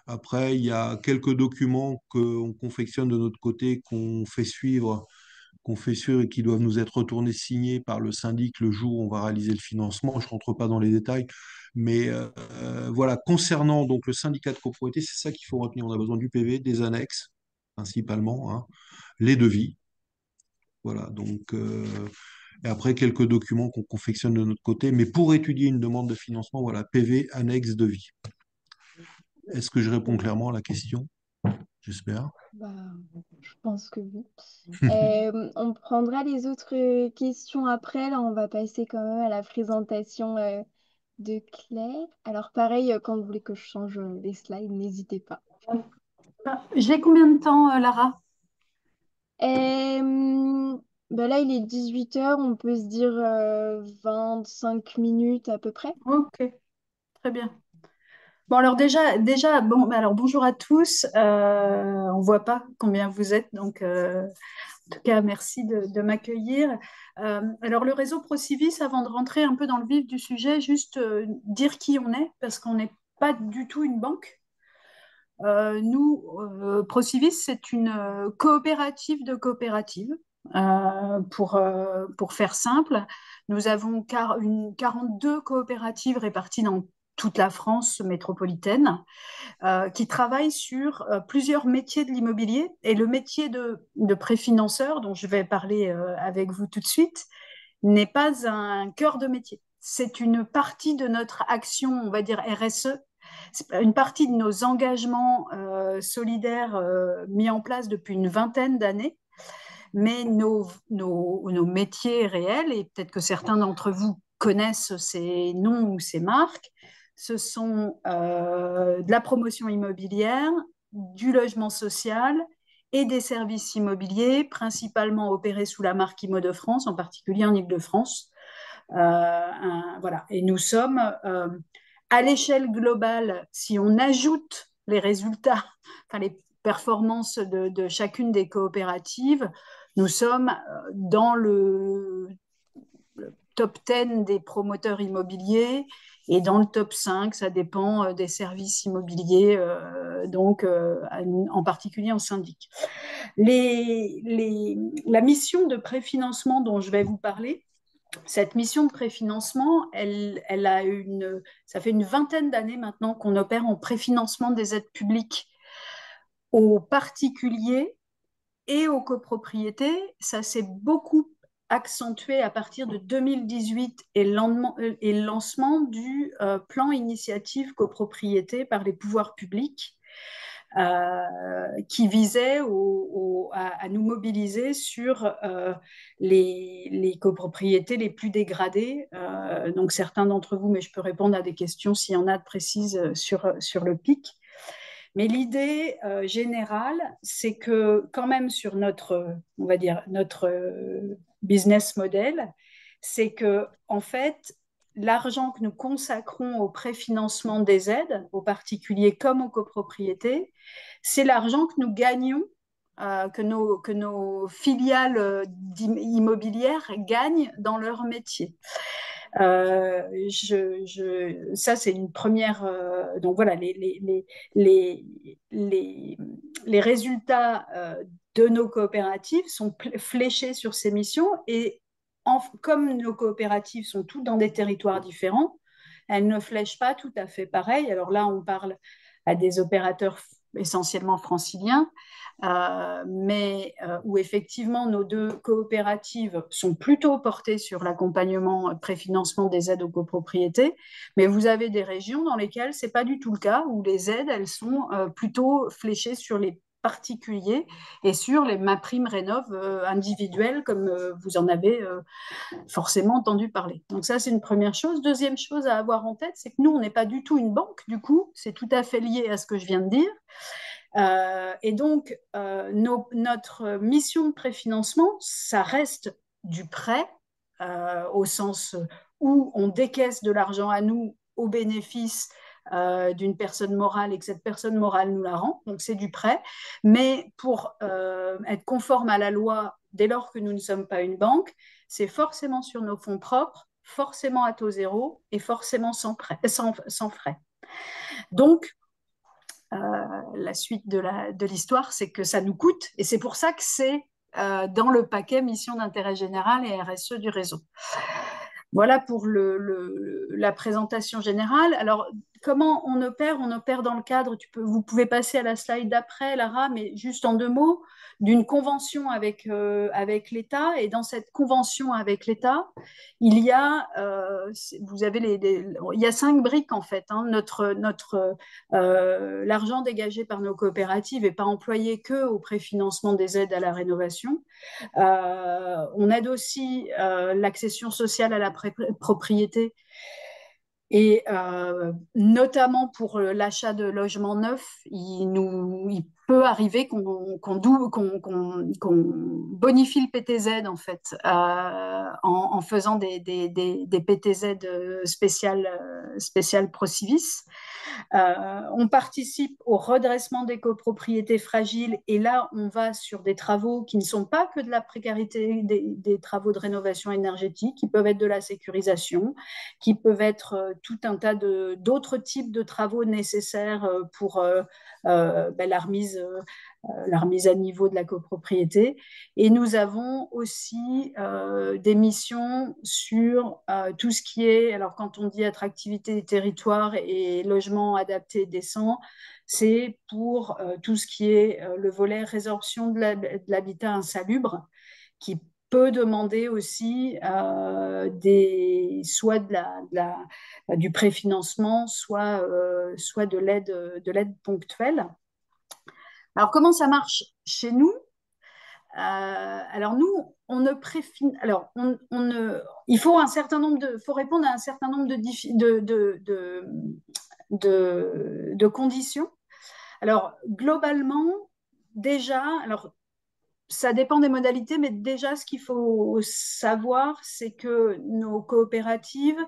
Après, il y a quelques documents qu'on confectionne de notre côté, qu'on fait suivre et qui doivent nous être retournés signés par le syndic le jour où on va réaliser le financement. Je ne rentre pas dans les détails, mais voilà, concernant donc le syndicat de copropriété, c'est ça qu'il faut retenir. On a besoin du PV, des annexes principalement, hein, les devis. Voilà, donc et après quelques documents qu'on confectionne de notre côté, mais pour étudier une demande de financement, voilà, PV, annexe, devis. Est-ce que je réponds clairement à la question? J'espère. Bah, je pense que oui. On prendra les autres questions après. Là, on va passer quand même à la présentation de Claire. Alors, pareil, quand vous voulez que je change les slides, n'hésitez pas. J'ai combien de temps, Lara? Bah là, il est 18 h. On peut se dire 25 minutes à peu près. Ok, très bien. Bon, alors bon, alors bonjour à tous. On voit pas combien vous êtes, donc en tout cas, merci de m'accueillir. Alors, le réseau Procivis, avant de rentrer un peu dans le vif du sujet, juste dire qui on est, parce qu'on n'est pas du tout une banque. Nous, Procivis, c'est une coopérative de coopératives. Pour faire simple, nous avons 42 coopératives réparties dans toute la France métropolitaine qui travaillent sur plusieurs métiers de l'immobilier. Et le métier de préfinanceur, dont je vais parler avec vous tout de suite, n'est pas un cœur de métier. C'est une partie de notre action, on va dire RSE, c'est une partie de nos engagements solidaires mis en place depuis une vingtaine d'années. Mais nos métiers réels, et peut-être que certains d'entre vous connaissent ces noms ou ces marques, ce sont de la promotion immobilière, du logement social et des services immobiliers, principalement opérés sous la marque Imo de France, en particulier en Île-de-France. Voilà. Et nous sommes à l'échelle globale, si on ajoute les résultats, enfin les performances de chacune des coopératives, nous sommes dans le top 10 des promoteurs immobiliers et dans le top 5, ça dépend des services immobiliers, donc en particulier en syndic. La mission de préfinancement dont je vais vous parler, cette mission de préfinancement, ça fait une vingtaine d'années maintenant qu'on opère en préfinancement des aides publiques aux particuliers et aux copropriétés. Ça s'est beaucoup accentué à partir de 2018 et le lancement du plan initiative copropriété par les pouvoirs publics. Qui visait à nous mobiliser sur les copropriétés les plus dégradées. Donc certains d'entre vous, mais je peux répondre à des questions s'il y en a de précises sur le PIC. Mais l'idée générale, c'est que quand même sur on va dire, notre business model, c'est que en fait, l'argent que nous consacrons au préfinancement des aides, aux particuliers comme aux copropriétés, c'est l'argent que nous gagnons, que nos filiales immobilières gagnent dans leur métier. Ça, c'est une première. Donc voilà, les résultats de nos coopératives sont fléchés sur ces missions et comme nos coopératives sont toutes dans des territoires différents, elles ne flèchent pas tout à fait pareil. Alors là, on parle à des opérateurs essentiellement franciliens, mais où effectivement nos deux coopératives sont plutôt portées sur l'accompagnement, préfinancement des aides aux copropriétés, mais vous avez des régions dans lesquelles ce n'est pas du tout le cas, où les aides, elles sont plutôt fléchées sur les particuliers et sur les MaPrimeRénov individuelles, comme vous en avez forcément entendu parler. Donc ça, c'est une première chose. Deuxième chose à avoir en tête, c'est que nous, on n'est pas du tout une banque, du coup, c'est tout à fait lié à ce que je viens de dire. Et donc, notre mission de préfinancement, ça reste du prêt, au sens où on décaisse de l'argent à nous au bénéfice d'une personne morale et que cette personne morale nous la rend. Donc, c'est du prêt. Mais pour être conforme à la loi, dès lors que nous ne sommes pas une banque, c'est forcément sur nos fonds propres, forcément à taux zéro et forcément sans frais. Donc, la suite de l'histoire, c'est que ça nous coûte et c'est pour ça que c'est dans le paquet mission d'intérêt général et RSE du réseau. Voilà pour la présentation générale. Alors, comment on opère? On opère dans le cadre, vous pouvez passer à la slide d'après, Lara, mais juste en 2 mots, d'une convention avec l'État. Et dans cette convention avec l'État, il y a, vous avez il y a 5 briques en fait. Hein. L'argent dégagé par nos coopératives n'est pas employé que au préfinancement des aides à la rénovation. On aide aussi l'accession sociale à la propriété et notamment pour l'achat de logements neufs, il peut arriver qu'on bonifie le PTZ en fait en faisant des PTZ spécial Procivis. On participe au redressement des copropriétés fragiles et là, on va sur des travaux qui ne sont pas que de la précarité, des travaux de rénovation énergétique, qui peuvent être de la sécurisation, qui peuvent être tout un tas d'autres types de travaux nécessaires pour la remise à niveau de la copropriété. Et nous avons aussi des missions sur tout ce qui est, alors quand on dit attractivité des territoires et logement adapté et décent, c'est pour tout ce qui est le volet résorption de l'habitat insalubre, qui peut demander aussi soit du préfinancement, soit de l'aide ponctuelle. Alors, comment ça marche chez nous? Alors, nous, on ne préfine. Alors, il faut faut répondre à un certain nombre de conditions. Alors, globalement, déjà, alors, ça dépend des modalités, mais déjà, ce qu'il faut savoir, c'est que nos coopératives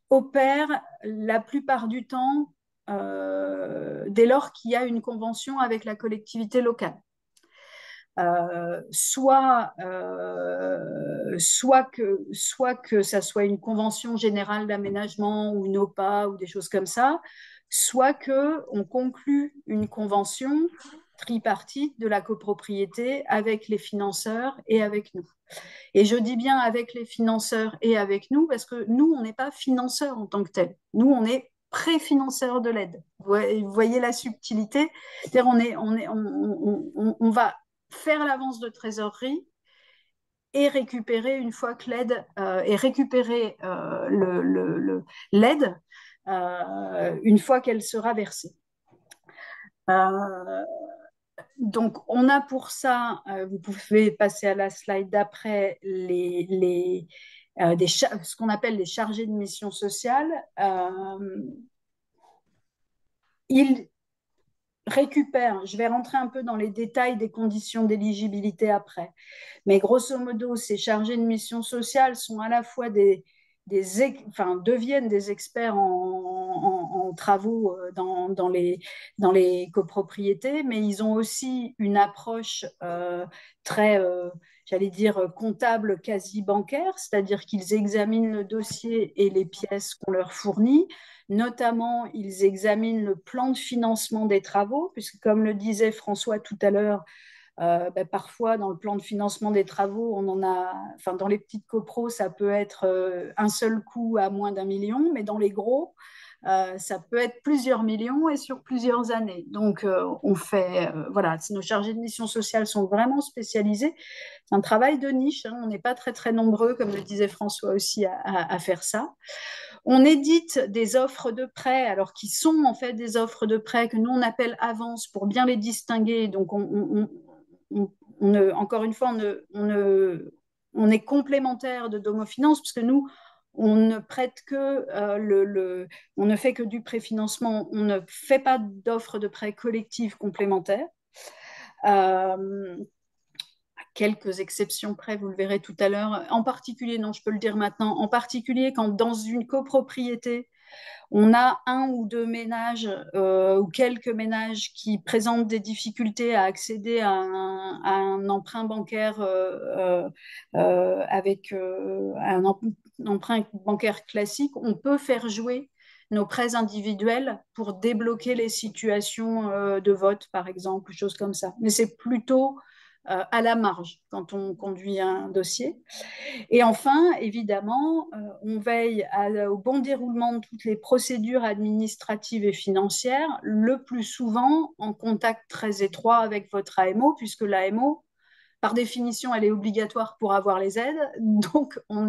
opèrent la plupart du temps dès lors qu'il y a une convention avec la collectivité locale. Soit que ça soit une convention générale d'aménagement ou une OPA ou des choses comme ça, soit qu'on conclut une convention tripartite de la copropriété avec les financeurs et avec nous. Et je dis bien avec les financeurs et avec nous parce que nous, on n'est pas financeurs en tant que tel. Nous, on est préfinanceurs de l'aide. Vous voyez la subtilité? C'est-à-dire on va faire l'avance de trésorerie et récupérer une fois que l'aide l'aide une fois qu'elle sera versée. Donc, on a pour ça, vous pouvez passer à la slide d'après, ce qu'on appelle les chargés de mission sociale. Ils récupèrent, je vais rentrer un peu dans les détails des conditions d'éligibilité après, mais grosso modo, ces chargés de mission sociale sont à la fois deviennent des experts en travaux dans les copropriétés, mais ils ont aussi une approche très, j'allais dire, comptable quasi bancaire, c'est-à-dire qu'ils examinent le dossier et les pièces qu'on leur fournit. Notamment, ils examinent le plan de financement des travaux, puisque comme le disait François tout à l'heure, parfois, dans le plan de financement des travaux, dans les petites copros, ça peut être un seul coup à moins d'1 million, mais dans les gros, ça peut être plusieurs millions et sur plusieurs années. Donc, voilà, nos chargés de mission sociale sont vraiment spécialisés. C'est un travail de niche, hein, on n'est pas très, très nombreux, comme le disait François aussi, à faire ça. On édite des offres de prêt, alors qui sont en fait des offres de prêt que nous on appelle avance pour bien les distinguer. Donc encore une fois, on est complémentaire de Domo Finance parce que nous on ne prête que on ne fait que du préfinancement, on ne fait pas d'offres de prêt collectives complémentaires. Quelques exceptions près, vous le verrez tout à l'heure. En particulier, non, je peux le dire maintenant, en particulier quand dans une copropriété, on a un ou deux ménages ou quelques ménages qui présentent des difficultés à accéder à un emprunt bancaire avec un emprunt bancaire classique, on peut faire jouer nos prêts individuels pour débloquer les situations de vote, par exemple, choses comme ça. Mais c'est plutôt à la marge quand on conduit un dossier. Et enfin, évidemment, on veille au bon déroulement de toutes les procédures administratives et financières, le plus souvent en contact très étroit avec votre AMO, puisque l'AMO, par définition, elle est obligatoire pour avoir les aides. Donc, on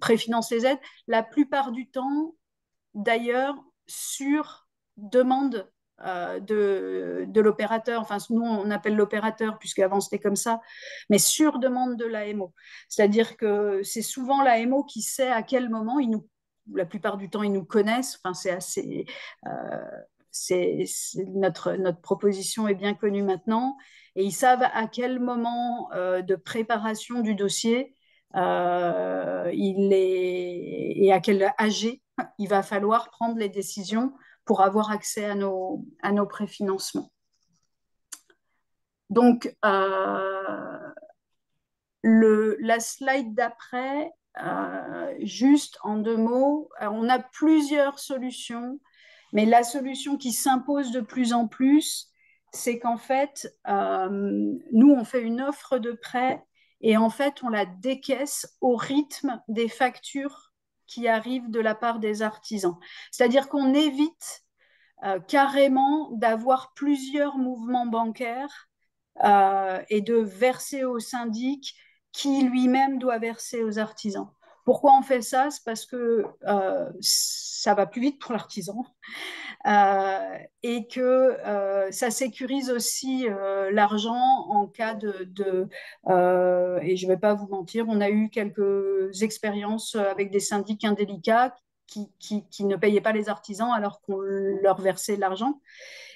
préfinance les aides. La plupart du temps, d'ailleurs, sur demande de l'opérateur, enfin nous on appelle l'opérateur puisqu'avant c'était comme ça, mais sur demande de l'AMO. C'est-à-dire que c'est souvent l'AMO qui sait à quel moment la plupart du temps ils nous connaissent, enfin notre proposition est bien connue maintenant et ils savent à quel moment de préparation du dossier et à quel AG il va falloir prendre les décisions pour avoir accès à nos préfinancements. Donc, la slide d'après, juste en 2 mots, on a plusieurs solutions, mais la solution qui s'impose de plus en plus, c'est qu'en fait, nous, on fait une offre de prêt et en fait, on la décaisse au rythme des factures qui arrivent de la part des artisans. C'est-à-dire qu'on évite carrément d'avoir plusieurs mouvements bancaires et de verser au syndic qui lui-même doit verser aux artisans. Pourquoi on fait ça? C'est parce que ça va plus vite pour l'artisan et que ça sécurise aussi l'argent en cas et je ne vais pas vous mentir, on a eu quelques expériences avec des syndics indélicats qui ne payaient pas les artisans alors qu'on leur versait l'argent.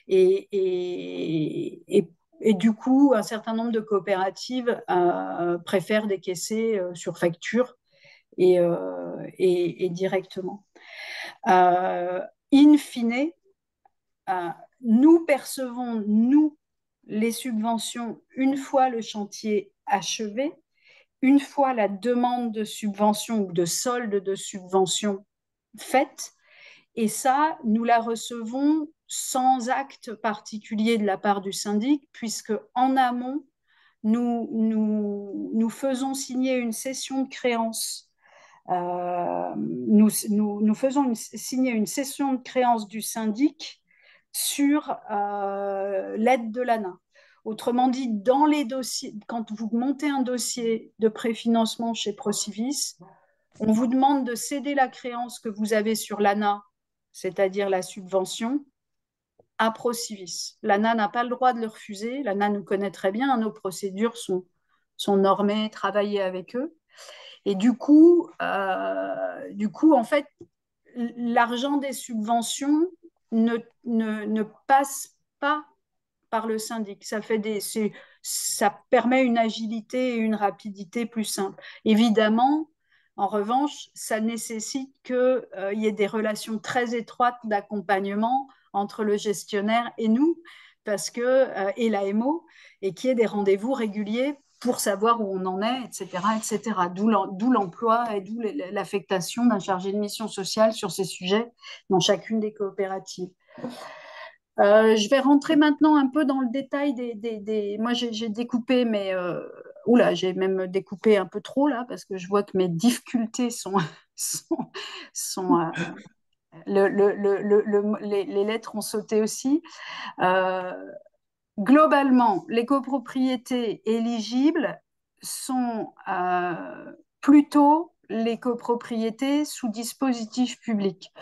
Et du coup, un certain nombre de coopératives préfèrent décaisser sur facture et directement. In fine, nous percevons, nous, les subventions une fois le chantier achevé, une fois la demande de subvention ou de solde de subvention faite, et ça, nous la recevons sans acte particulier de la part du syndic, puisque en amont, nous faisons signer une cession de créance. Nous faisons signer une cession de créance du syndic sur l'aide de l'ANA. Autrement dit, dans les dossiers, quand vous montez un dossier de préfinancement chez Procivis, on vous demande de céder la créance que vous avez sur l'ANA, c'est-à-dire la subvention, à Procivis. L'ANA n'a pas le droit de le refuser. L'ANA nous connaît très bien. Nos procédures sont normées, travaillées avec eux. Et du coup, en fait, l'argent des subventions ne passe pas par le syndic. Ça permet une agilité et une rapidité plus simple. Évidemment, en revanche, ça nécessite qu'il y ait des relations très étroites d'accompagnement entre le gestionnaire et nous, et l'AMO, et qu'il y ait des rendez-vous réguliers pour savoir où on en est, etc., etc. D'où l'emploi et d'où l'affectation d'un chargé de mission sociale sur ces sujets dans chacune des coopératives. Je vais rentrer maintenant un peu dans le détail Moi, j'ai découpé, mais j'ai même découpé un peu trop là, parce que je vois que mes difficultés les lettres ont sauté aussi. Globalement, les copropriétés éligibles sont plutôt les copropriétés sous dispositif public.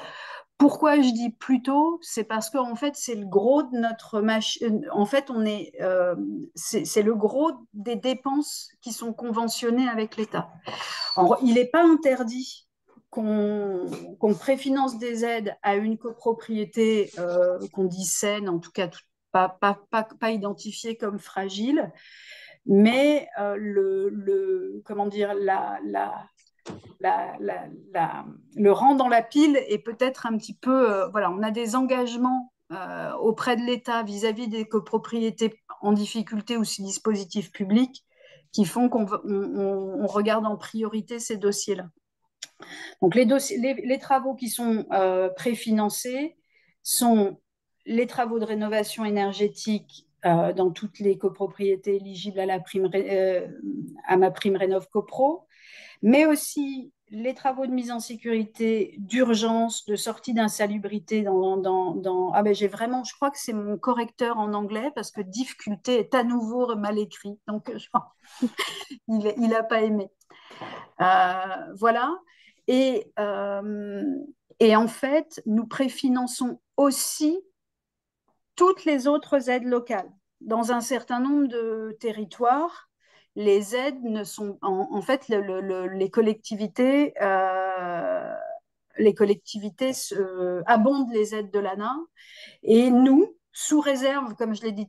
Pourquoi je dis plutôt? C'est parce qu'en fait, c'est le gros de notre machine. En fait, c'est le gros des dépenses qui sont conventionnées avec l'État. Il n'est pas interdit qu'on préfinance des aides à une copropriété qu'on dit saine, en tout cas pas identifiée comme fragile, mais comment dire, le rang dans la pile est peut-être un petit peu... voilà, on a des engagements auprès de l'État vis-à-vis des copropriétés en difficulté ou ces dispositifs publics qui font qu'on regarde en priorité ces dossiers-là. Donc, les travaux qui sont préfinancés sont les travaux de rénovation énergétique dans toutes les copropriétés éligibles à ma prime Rénov-Copro, mais aussi les travaux de mise en sécurité d'urgence, de sortie d'insalubrité je crois que c'est mon correcteur en anglais parce que difficulté est à nouveau mal écrit, donc il n'a pas aimé. Voilà. Et en fait, nous préfinançons aussi toutes les autres aides locales. Dans un certain nombre de territoires, les aides ne sont... En fait, les collectivités les collectivités abondent les aides de l'ANA. Et nous, sous réserve, comme je l'ai dit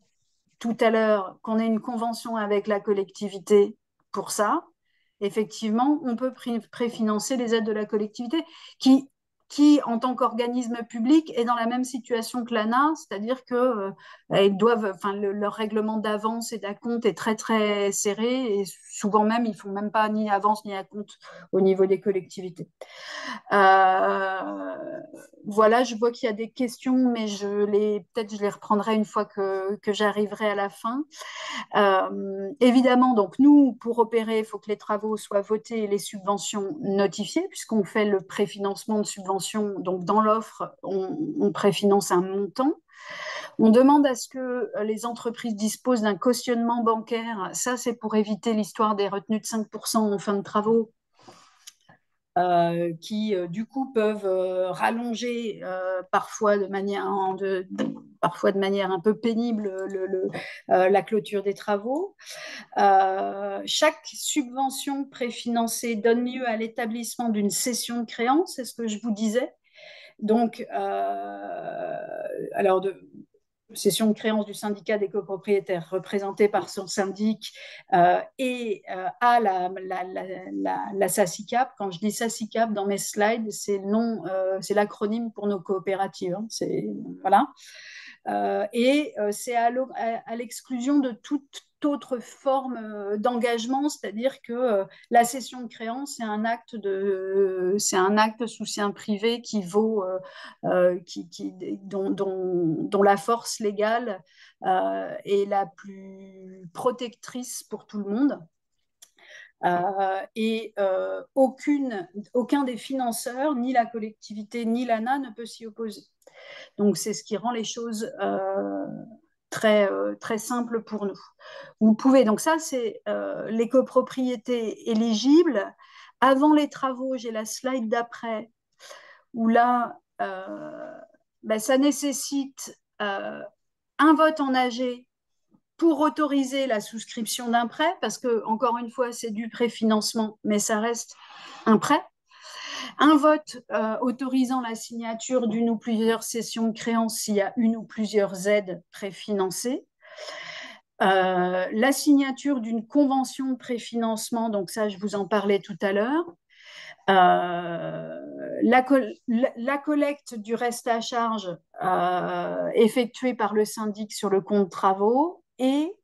tout à l'heure, qu'on ait une convention avec la collectivité pour ça, effectivement, on peut préfinancer les aides de la collectivité qui en tant qu'organisme public, est dans la même situation que l'ANA, c'est-à-dire que elles doivent, enfin, leur règlement d'avance et d'acompte est très très serré et souvent même ils font même pas ni avance ni acompte au niveau des collectivités. Voilà, je vois qu'il y a des questions, mais peut-être je les reprendrai une fois que j'arriverai à la fin. Évidemment, donc nous, pour opérer, il faut que les travaux soient votés et les subventions notifiées, puisqu'on fait le préfinancement de subventions. Donc dans l'offre, on préfinance un montant. On demande à ce que les entreprises disposent d'un cautionnement bancaire. Ça, c'est pour éviter l'histoire des retenues de 5% en fin de travaux. Qui du coup peuvent rallonger parfois de manière un peu pénible la clôture des travaux. Chaque subvention préfinancée donne lieu à l'établissement d'une cession de créance, c'est ce que je vous disais. Donc, alors cession de créance du syndicat des copropriétaires représenté par son syndic et à la SACICAP. Quand je dis SACICAP dans mes slides, c'est le nom, c'est l'acronyme pour nos coopératives. Hein, voilà. C'est à l'exclusion de toute autre forme d'engagement, c'est-à-dire que la cession de créance, c'est un acte sous seing privé qui vaut, dont la force légale est la plus protectrice pour tout le monde. Aucun des financeurs, ni la collectivité, ni l'ANA, ne peut s'y opposer. Donc, c'est ce qui rend les choses très simples pour nous. Vous pouvez, donc ça, c'est les copropriétés éligibles. Avant les travaux, j'ai la slide d'après, où là, ça nécessite un vote en AG pour autoriser la souscription d'un prêt, parce que, encore une fois, c'est du préfinancement, mais ça reste un prêt. Un vote autorisant la signature d'une ou plusieurs cessions de créances s'il y a une ou plusieurs aides préfinancées. La signature d'une convention de préfinancement, donc ça, je vous en parlais tout à l'heure. La collecte du reste à charge effectuée par le syndic sur le compte travaux et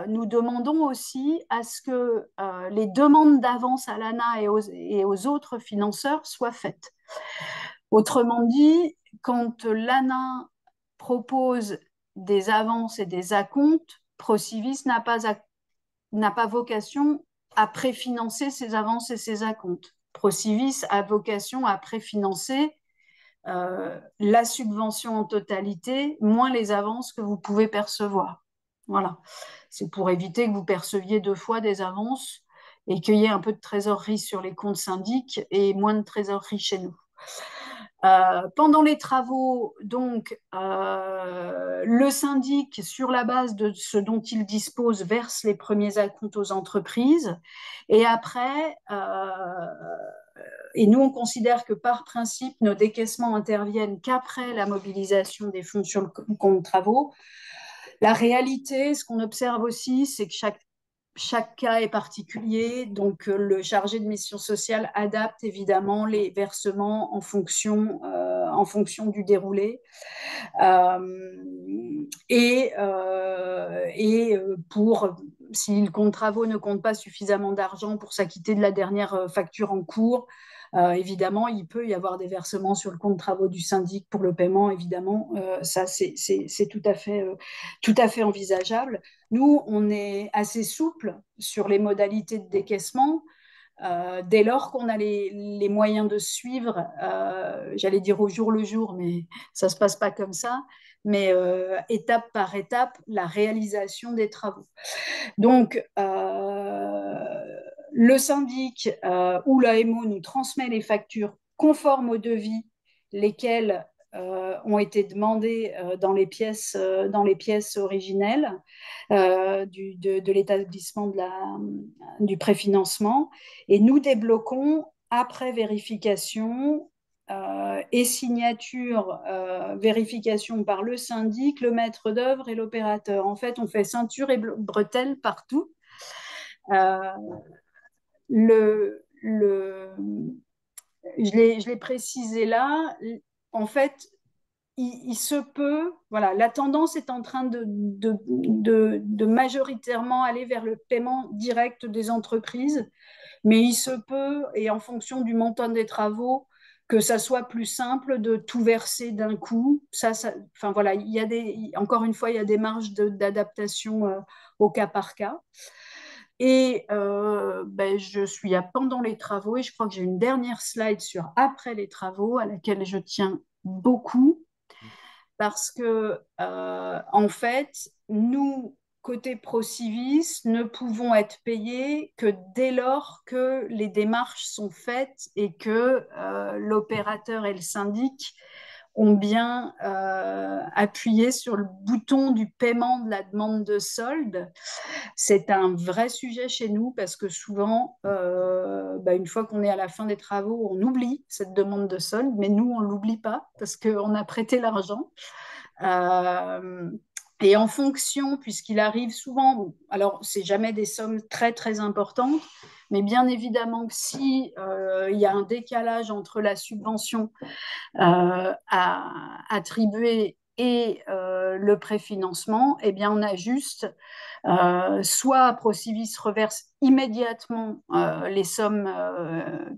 nous demandons aussi à ce que les demandes d'avance à l'ANA et aux autres financeurs soient faites. Autrement dit, quand l'ANA propose des avances et des acomptes, Procivis n'a pas vocation à préfinancer ces avances et ces acomptes. Procivis a vocation à préfinancer la subvention en totalité, moins les avances que vous pouvez percevoir. Voilà. C'est pour éviter que vous perceviez 2 fois des avances et qu'il y ait un peu de trésorerie sur les comptes syndics et moins de trésorerie chez nous. Pendant les travaux, donc, le syndic, sur la base de ce dont il dispose, verse les premiers acomptes aux entreprises. Et après, et nous, on considère que par principe, nos décaissements interviennent qu'après la mobilisation des fonds sur le compte travaux. La réalité, ce qu'on observe aussi, c'est que chaque cas est particulier, donc le chargé de mission sociale adapte évidemment les versements en fonction du déroulé. Si le compte travaux ne compte pas suffisamment d'argent pour s'acquitter de la dernière facture en cours, évidemment, il peut y avoir des versements sur le compte travaux du syndic pour le paiement, évidemment. Ça, c'est tout à fait envisageable. Nous, on est assez souple sur les modalités de décaissement. Dès lors qu'on a les moyens de suivre, j'allais dire au jour le jour, mais ça ne se passe pas comme ça, mais étape par étape, la réalisation des travaux. Donc, le syndic ou l'AMO nous transmet les factures conformes au devis, lesquelles ont été demandées dans les pièces originelles de l'établissement du préfinancement. Et nous débloquons, après vérification, et signature, vérification par le syndic, le maître d'œuvre et l'opérateur. En fait, on fait ceinture et bretelles partout. Euh, le, le, je l'ai précisé là. En fait, il se peut, voilà, la tendance est en train de majoritairement aller vers le paiement direct des entreprises, mais il se peut, et en fonction du montant des travaux, que ça soit plus simple de tout verser d'un coup. Enfin voilà, encore une fois, il y a des marges d'adaptation au cas par cas. Et ben, je suis à pendant les travaux et je crois que j'ai une dernière slide sur après les travaux à laquelle je tiens beaucoup parce que, en fait, nous, côté Procivis, ne pouvons être payés que dès lors que les démarches sont faites et que l'opérateur et le syndic ont bien appuyé sur le bouton du paiement de la demande de solde. C'est un vrai sujet chez nous parce que souvent, bah, une fois qu'on est à la fin des travaux, on oublie cette demande de solde, mais nous, on ne l'oublie pas parce qu'on a prêté l'argent. Euh, et en fonction, puisqu'il arrive souvent, alors c'est jamais des sommes très très importantes, mais bien évidemment que si il y a un décalage entre la subvention à attribuer et le préfinancement, eh bien on a juste soit Procivis reverse immédiatement les sommes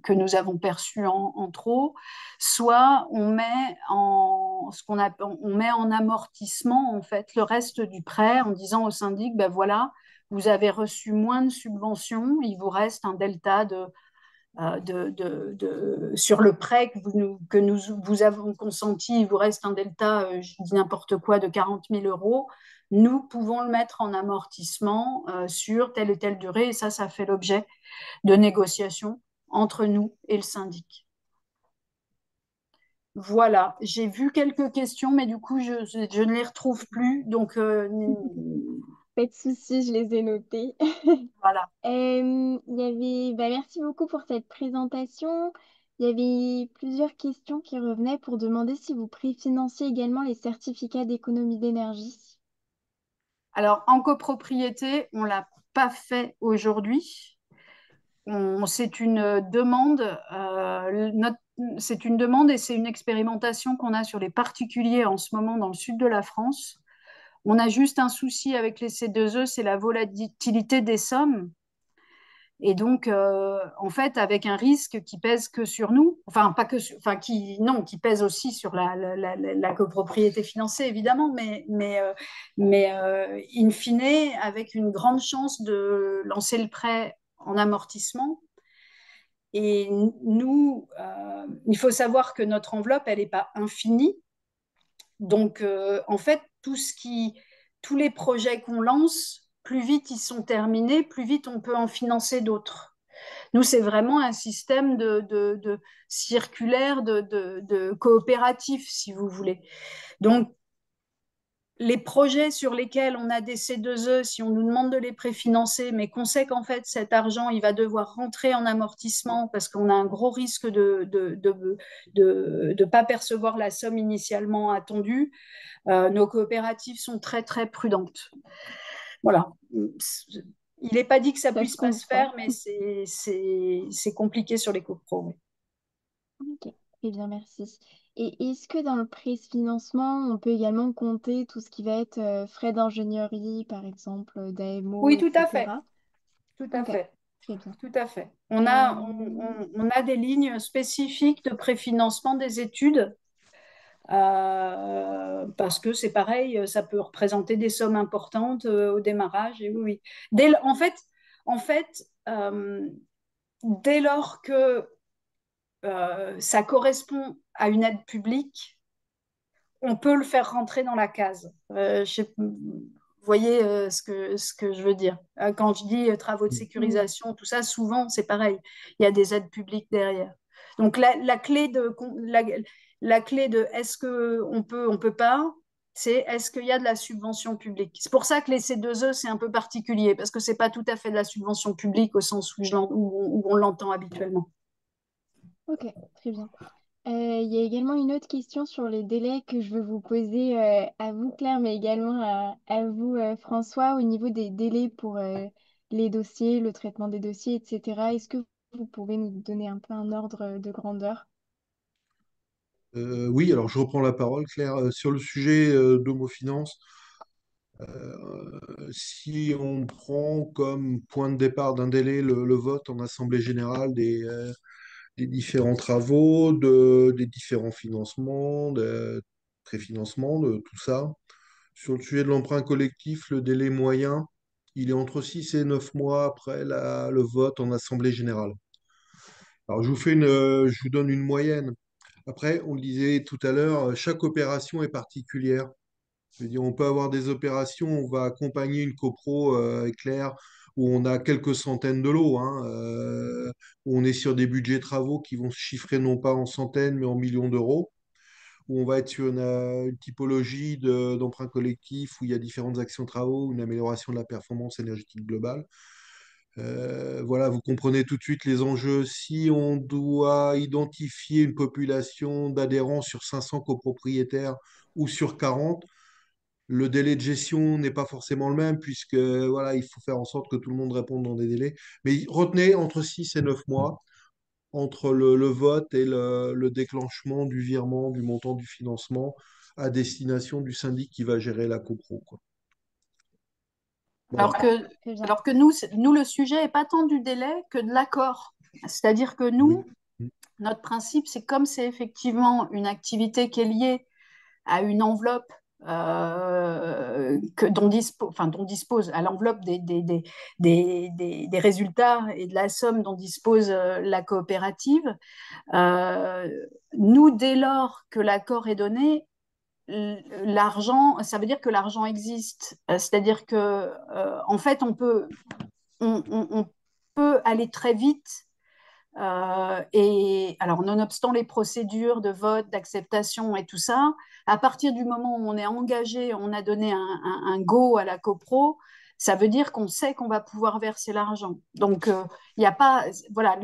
que nous avons perçues en trop, soit on met en on met en amortissement en fait le reste du prêt en disant au syndic ben voilà, vous avez reçu moins de subventions, il vous reste un delta sur le prêt vous avons consenti, il vous reste un delta, je dis n'importe quoi, de 40 000 euros. Nous pouvons le mettre en amortissement sur telle et telle durée, et ça fait l'objet de négociations entre nous et le syndic. Voilà, j'ai vu quelques questions, mais du coup, je ne les retrouve plus. Donc, Pas de souci, je les ai notées. voilà. Merci beaucoup pour cette présentation. Il y avait plusieurs questions qui revenaient pour demander si vous préfinanciez également les certificats d'économie d'énergie. Alors, en copropriété, on ne l'a pas fait aujourd'hui. C'est une demande, c'est une demande et c'est une expérimentation qu'on a sur les particuliers en ce moment dans le sud de la France. On a juste un souci avec les C2E, c'est la volatilité des sommes. Et donc, en fait, avec un risque qui pèse que sur nous, enfin, pas que enfin, qui pèse aussi sur la copropriété financée, évidemment, mais in fine, avec une grande chance de lancer le prêt en amortissement. Et nous, il faut savoir que notre enveloppe, elle n'est pas infinie. Donc, en fait, tous les projets qu'on lance, plus vite ils sont terminés, plus vite on peut en financer d'autres. Nous, c'est vraiment un système de circulaire, de coopératif, si vous voulez. Donc, les projets sur lesquels on a des C2E, si on nous demande de les préfinancer, mais qu'on sait qu'en fait cet argent, il va devoir rentrer en amortissement parce qu'on a un gros risque de pas percevoir la somme initialement attendue, nos coopératives sont très très prudentes. Voilà. Il n'est pas dit que ça Ça se puisse pas se comprend. faire, mais c'est compliqué sur les copros. Ok, très bien, merci. Et est-ce que dans le préfinancement, on peut également compter tout ce qui va être frais d'ingénierie, par exemple, d'AMO, Oui, tout à fait. etc. Tout à Ok, fait. très bien. Tout à fait. Euh, On a des lignes spécifiques de préfinancement des études parce que c'est pareil, ça peut représenter des sommes importantes au démarrage. Et oui, oui. En fait dès lors que ça correspond à une aide publique, on peut le faire rentrer dans la case. Vous voyez ce que je veux dire. Quand je dis travaux de oui, sécurisation, tout ça, souvent, c'est pareil. Il y a des aides publiques derrière. Donc, la clé de est-ce qu'on peut, on peut pas, c'est est-ce qu'il y a de la subvention publique. C'est pour ça que les C2E, c'est un peu particulier, parce que ce n'est pas tout à fait de la subvention publique au sens où on l'entend habituellement. ok, très bien. Il y a également une autre question sur les délais que je veux vous poser à vous, Claire, mais également à vous, François, au niveau des délais pour les dossiers, le traitement des dossiers, etc. Est-ce que vous pouvez nous donner un peu un ordre de grandeur? Oui, alors je reprends la parole, Claire. Sur le sujet d'homofinance, si on prend comme point de départ d'un délai le vote en Assemblée générale des différents travaux, des différents financements, de préfinancement, de tout ça, sur le sujet de l'emprunt collectif, le délai moyen, il est entre 6 et 9 mois après le vote en Assemblée générale. Alors je vous donne une moyenne. Après, on le disait tout à l'heure, chaque opération est particulière. Je veux dire, on peut avoir des opérations, on va accompagner une copro éclair où on a quelques centaines de lots, hein, où on est sur des budgets travaux qui vont se chiffrer non pas en centaines mais en millions d'euros, où on va être sur une typologie d'emprunt collectif où il y a différentes actions travaux, une amélioration de la performance énergétique globale. Voilà, vous comprenez tout de suite les enjeux. Si on doit identifier une population d'adhérents sur 500 copropriétaires ou sur 40, le délai de gestion n'est pas forcément le même puisque voilà, il faut faire en sorte que tout le monde réponde dans des délais. Mais retenez entre 6 et 9 mois entre le vote et le déclenchement du virement du montant du financement à destination du syndic qui va gérer la copro, quoi. Voilà. Alors que, Très bien. alors que nous, le sujet n'est pas tant du délai que de l'accord. C'est-à-dire que nous, Oui. notre principe, c'est comme c'est effectivement une activité qui est liée à une enveloppe dont dispose à l'enveloppe des résultats et de la somme dont dispose la coopérative. Euh, Nous, dès lors que l'accord est donné, l'argent, ça veut dire que l'argent existe. C'est-à-dire que, en fait, on peut aller très vite et alors, nonobstant les procédures de vote, d'acceptation et tout ça, à partir du moment où on est engagé, on a donné un go à la copro, ça veut dire qu'on sait qu'on va pouvoir verser l'argent. Donc, il n'y a pas, voilà,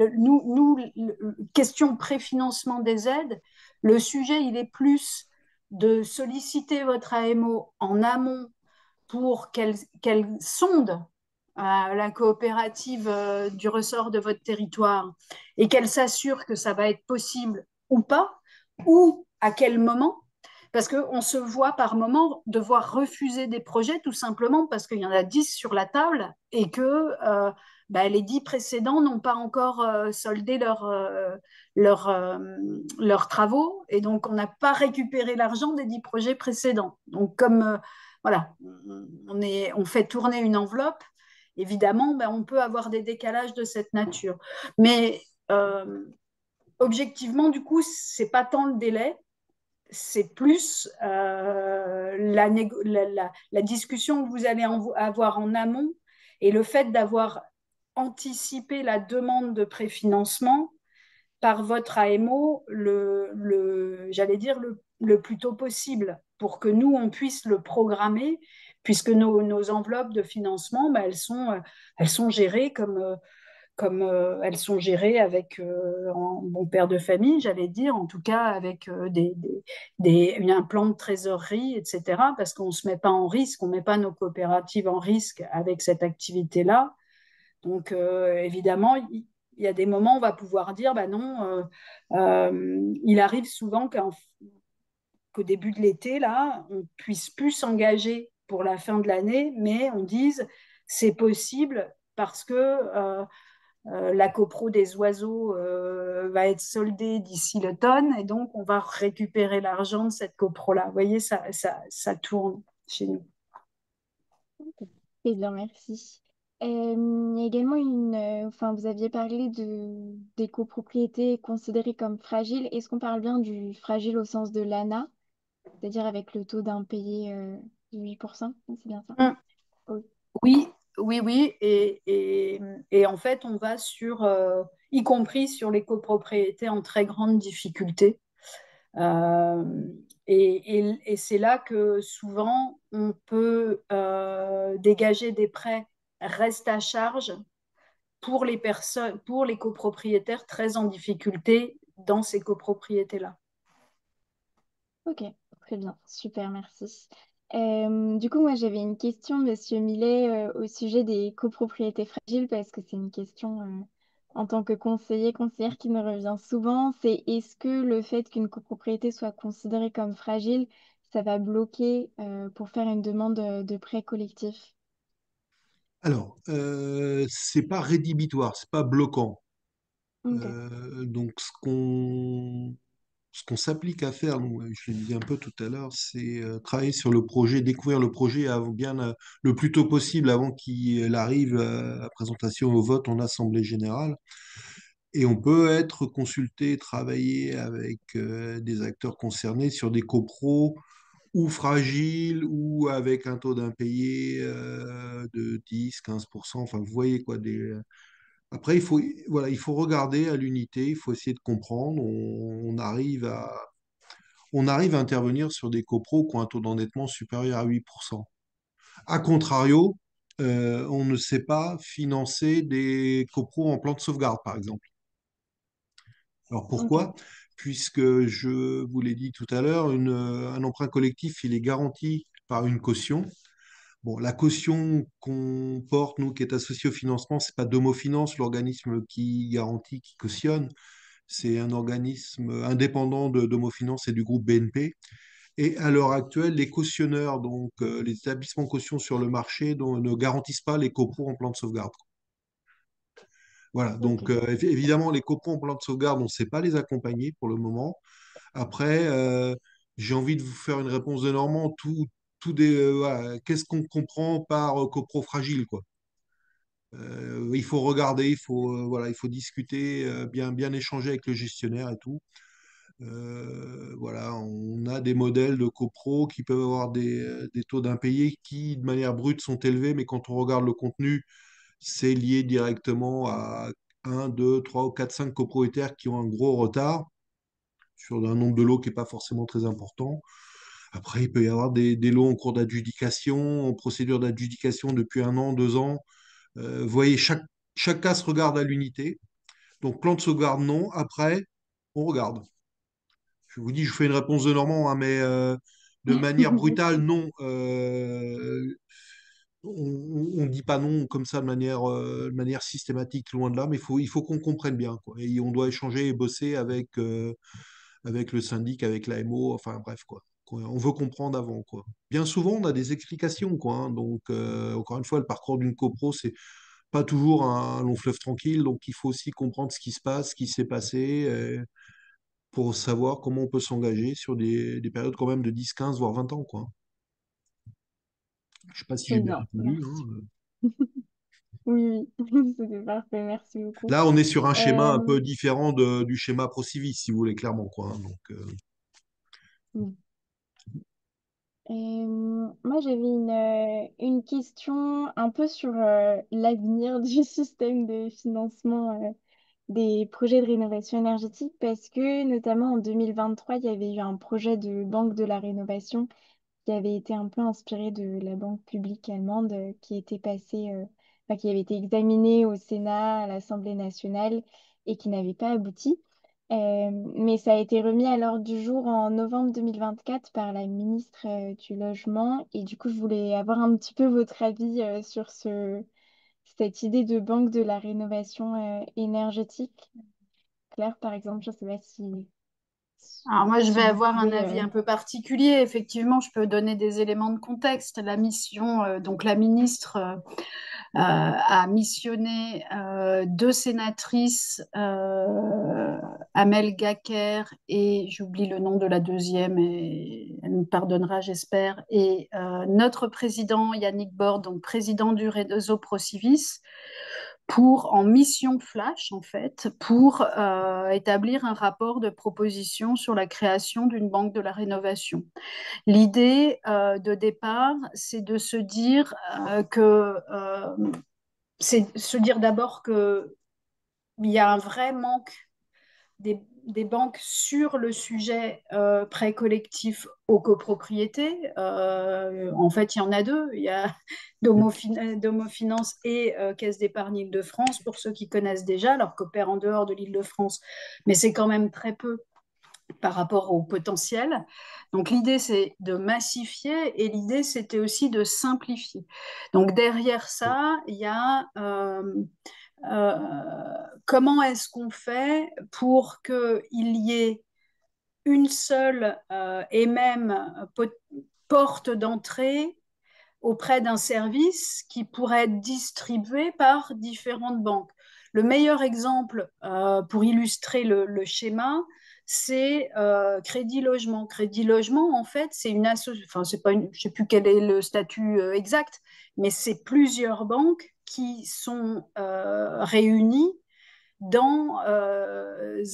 question préfinancement des aides, le sujet, il est plus de solliciter votre AMO en amont pour qu'elle sonde la coopérative du ressort de votre territoire et qu'elle s'assure que ça va être possible ou pas, ou à quel moment, parce qu'on se voit par moment devoir refuser des projets tout simplement parce qu'il y en a 10 sur la table et que les 10 précédents n'ont pas encore soldé leurs travaux et donc on n'a pas récupéré l'argent des 10 projets précédents. Donc comme voilà, on fait tourner une enveloppe, évidemment, on peut avoir des décalages de cette nature. Mais objectivement, du coup, c'est pas tant le délai, c'est plus la discussion que vous allez avoir en amont et le fait d'avoir anticipé la demande de préfinancement par votre AMO j'allais dire, le plus tôt possible pour que nous, on puisse le programmer, puisque nos enveloppes de financement, elles sont gérées comme elles sont gérées avec en bon père de famille, j'allais dire, en tout cas avec un plan de trésorerie, etc., parce qu'on ne se met pas en risque, on ne met pas nos coopératives en risque avec cette activité-là. Donc, évidemment, il y a des moments où on va pouvoir dire, bah non, il arrive souvent qu'au début de l'été, là, on puisse plus s'engager pour la fin de l'année, mais on dise, c'est possible parce que la copro des oiseaux va être soldée d'ici l'automne et donc on va récupérer l'argent de cette copro-là. Vous voyez, ça tourne chez nous. Très bien, merci. Il y a également enfin, vous aviez parlé des copropriétés considérées comme fragiles. Est-ce qu'on parle bien du fragile au sens de l'ANA, c'est-à-dire avec le taux d'impayé de 8%? C'est bien ça? Hum. Oui. Oui, oui, oui. Et en fait, on va y compris sur les copropriétés en très grande difficulté. Euh, et c'est là que souvent, on peut dégager des prêts reste à charge pour les personnes, pour les copropriétaires très en difficulté dans ces copropriétés-là. Ok, très bien, super, merci. Du coup, moi, j'avais une question, Monsieur Millet, au sujet des copropriétés fragiles, parce que c'est une question, en tant que conseillère qui me revient souvent, c'est est-ce que le fait qu'une copropriété soit considérée comme fragile, ça va bloquer, pour faire une demande de prêt collectif? Alors, c'est pas rédhibitoire, c'est pas bloquant. Ok, Donc, ce qu'on s'applique à faire, donc, je l'ai dit un peu tout à l'heure, c'est travailler sur le projet, découvrir le projet bien le plus tôt possible avant qu'il arrive à présentation au vote en Assemblée générale. Et on peut être consulté, travailler avec des acteurs concernés sur des copros ou fragiles ou avec un taux d'impayé de 10-15%. Enfin, vous voyez quoi. Après, voilà, il faut regarder à l'unité, il faut essayer de comprendre. On arrive à intervenir sur des copros qui ont un taux d'endettement supérieur à 8%. A contrario, on ne sait pas financer des copros en plan de sauvegarde, par exemple. Alors ok, pourquoi? Puisque je vous l'ai dit tout à l'heure, un emprunt collectif, il est garanti par une caution. Bon, la caution qu'on porte, nous, qui est associée au financement, c'est pas Domofinance, l'organisme qui garantit, qui cautionne. C'est un organisme indépendant de Domofinance et du groupe BNP. Et à l'heure actuelle, les cautionneurs, donc les établissements caution sur le marché, ne garantissent pas les copros en plan de sauvegarde. Voilà, ok. donc évidemment, les copros en plan de sauvegarde, on ne sait pas les accompagner pour le moment. Après, j'ai envie de vous faire une réponse de Normand. Voilà, qu'est-ce qu'on comprend par copro fragile, quoi? Il faut regarder, voilà, il faut discuter, bien échanger avec le gestionnaire et tout. Voilà, on a des modèles de copro qui peuvent avoir des taux d'impayés qui, de manière brute, sont élevés, mais quand on regarde le contenu, c'est lié directement à un, 2, 3 ou 4, 5 copropriétaires qui ont un gros retard sur un nombre de lots qui n'est pas forcément très important. Après, il peut y avoir des lots en cours d'adjudication, en procédure d'adjudication depuis 1 an, 2 ans. Vous voyez, chaque cas se regarde à l'unité. Donc, plan de sauvegarde, non. Après, on regarde. Je vous dis, je fais une réponse de Normand, hein, mais de manière brutale, non. On ne dit pas non comme ça de manière systématique, loin de là, mais il faut qu'on comprenne bien, quoi. Et on doit échanger et bosser avec le syndic, avec l'AMO, enfin bref, quoi. On veut comprendre avant, quoi. Bien souvent, on a des explications, quoi, hein. Donc, encore une fois, le parcours d'une copro, c'est pas toujours un long fleuve tranquille, donc il faut aussi comprendre ce qui se passe, ce qui s'est passé, pour savoir comment on peut s'engager sur des périodes quand même de 10, 15, voire 20 ans, quoi. Je sais pas si j'ai Très bien bien, répondu, merci. hein. Oui, oui, c'était parfait, merci beaucoup. Là, on est sur un schéma un Euh, peu différent du schéma Procivis, si vous voulez, clairement, quoi, hein. Donc, Moi, j'avais une question un peu sur l'avenir du système de financement des projets de rénovation énergétique parce que notamment en 2023, il y avait eu un projet de banque de la rénovation qui avait été un peu inspiré de la banque publique allemande qui était passée, enfin, qui avait été examinée au Sénat, à l'Assemblée nationale et qui n'avait pas abouti. Mais ça a été remis à l'ordre du jour en novembre 2024 par la ministre du Logement. Et du coup, je voulais avoir un petit peu votre avis sur cette idée de banque de la rénovation énergétique. Claire, par exemple, je ne sais pas Alors moi, je si vais vous avoir un pouvez... avis un peu particulier. Effectivement, je peux donner des éléments de contexte. La mission, donc la ministre a missionné deux sénatrices, Amel Gacquer et j'oublie le nom de la deuxième, et elle me pardonnera, j'espère, et notre président Yannick Borde, donc président du réseau Procivis, pour en mission flash en fait pour établir un rapport de proposition sur la création d'une banque de la rénovation. L'idée de départ, c'est de se dire c'est se dire d'abord que il y a un vrai manque des banques sur le sujet prêt collectif aux copropriétés. En fait, il y en a deux. Il y a Domo Finance et Caisse d'épargne Île-de-France, pour ceux qui connaissent déjà, alors qu'opèrent en dehors de l'Île-de-France. Mais c'est quand même très peu par rapport au potentiel. Donc l'idée, c'est de massifier et l'idée, c'était aussi de simplifier. Donc derrière ça, il y a euh, comment est-ce qu'on fait pour qu'il y ait une seule et même porte d'entrée auprès d'un service qui pourrait être distribué par différentes banques. Le meilleur exemple pour illustrer le schéma, c'est Crédit Logement. Crédit Logement, en fait, c'est une association, enfin, c'est pas une, je ne sais plus quel est le statut exact, mais c'est plusieurs banques qui sont réunies dans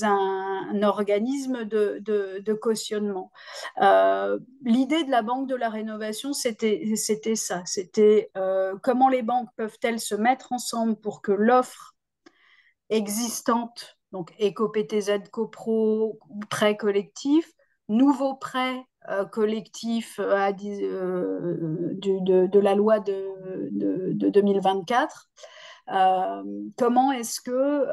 un organisme de cautionnement. L'idée de la Banque de la Rénovation, c'était ça. C'était comment les banques peuvent-elles se mettre ensemble pour que l'offre existante, donc EcoPTZ, CoPro, prêt collectif, nouveaux prêts collectifs de la loi de 2024, comment est-ce que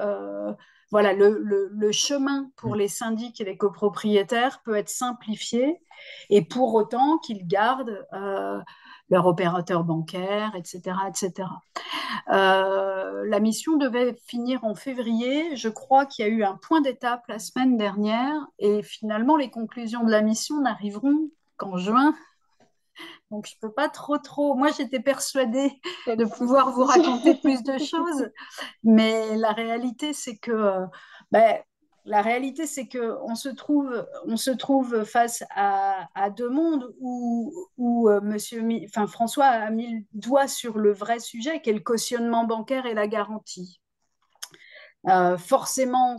voilà, le chemin pour les syndics et les copropriétaires peut être simplifié et pour autant qu'ils gardent leur opérateur bancaire, etc., etc. La mission devait finir en février. Je crois qu'il y a eu un point d'étape la semaine dernière et finalement les conclusions de la mission n'arriveront qu'en juin. Donc je peux pas trop. Moi j'étais persuadée Pas de de pouvoir vous souci. raconter plus de choses, mais la réalité c'est que ben, la réalité, c'est que on se trouve face à deux mondes où enfin, François a mis le doigt sur le vrai sujet, qui est le cautionnement bancaire et la garantie. Forcément,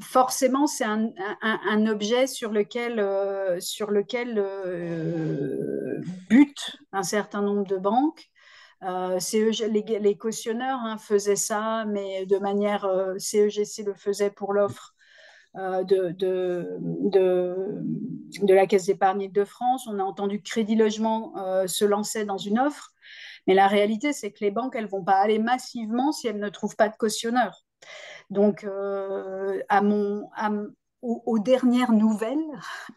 forcément, c'est un objet sur lequel butent un certain nombre de banques. Les cautionneurs faisaient ça, mais de manière CEGC le faisait pour l'offre de la Caisse d'épargne de France. On a entendu que Crédit Logement se lançait dans une offre, mais la réalité, c'est que les banques, elles ne vont pas aller massivement si elles ne trouvent pas de cautionneurs. Donc, aux dernières nouvelles,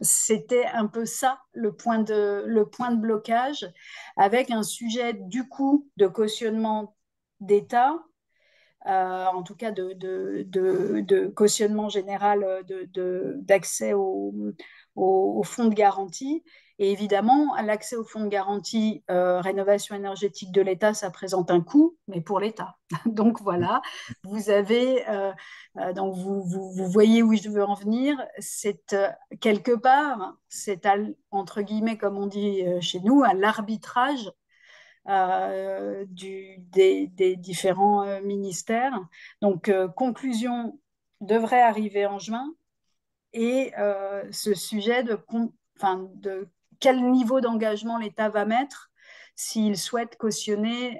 c'était un peu ça le point de blocage, avec un sujet du coup de cautionnement d'État, en tout cas de cautionnement général d'accès au fonds de garantie. Et évidemment, l'accès au fonds de garantie rénovation énergétique de l'État, ça présente un coût, mais pour l'État. Donc voilà, vous avez, donc vous voyez où je veux en venir. C'est quelque part, c'est entre guillemets, comme on dit chez nous, à l'arbitrage des différents ministères. Donc, conclusion devrait arriver en juin et ce sujet de quel niveau d'engagement l'État va mettre s'il souhaite cautionner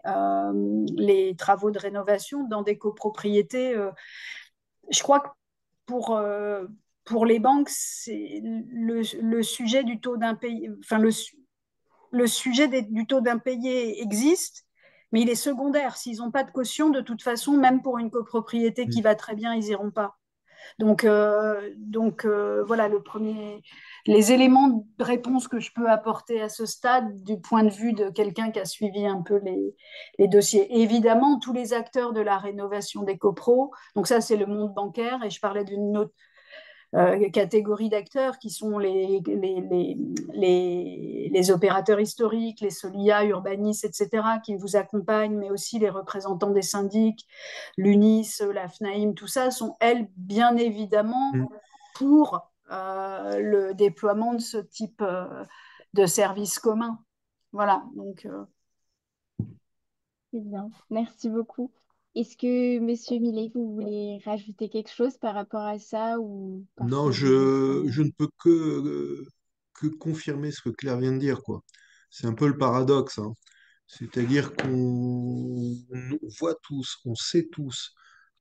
les travaux de rénovation dans des copropriétés. Je crois que pour, euh, pour les banques, c'est le sujet du taux d'impayé, enfin le sujet du taux d'impayé existe, mais il est secondaire. S'ils n'ont pas de caution, de toute façon, même pour une copropriété qui va très bien, ils n'iront pas. Voilà les éléments de réponse que je peux apporter à ce stade du point de vue de quelqu'un qui a suivi un peu les dossiers. Et évidemment, tous les acteurs de la rénovation des copros, donc ça c'est le monde bancaire, et je parlais d'une autre catégories d'acteurs qui sont les opérateurs historiques, les Solia, Urbanis, etc., qui vous accompagnent, mais aussi les représentants des syndics, l'UNIS, la FNAIM, tout ça, sont, elles, bien évidemment, pour le déploiement de ce type de services communs. Voilà, donc... C'est bien, merci beaucoup. Est-ce que, Monsieur Millet, vous voulez rajouter quelque chose par rapport à ça ou Non, partager je ne peux que confirmer ce que Claire vient de dire, quoi. C'est un peu le paradoxe, hein. C'est-à-dire qu'on voit tous, on sait tous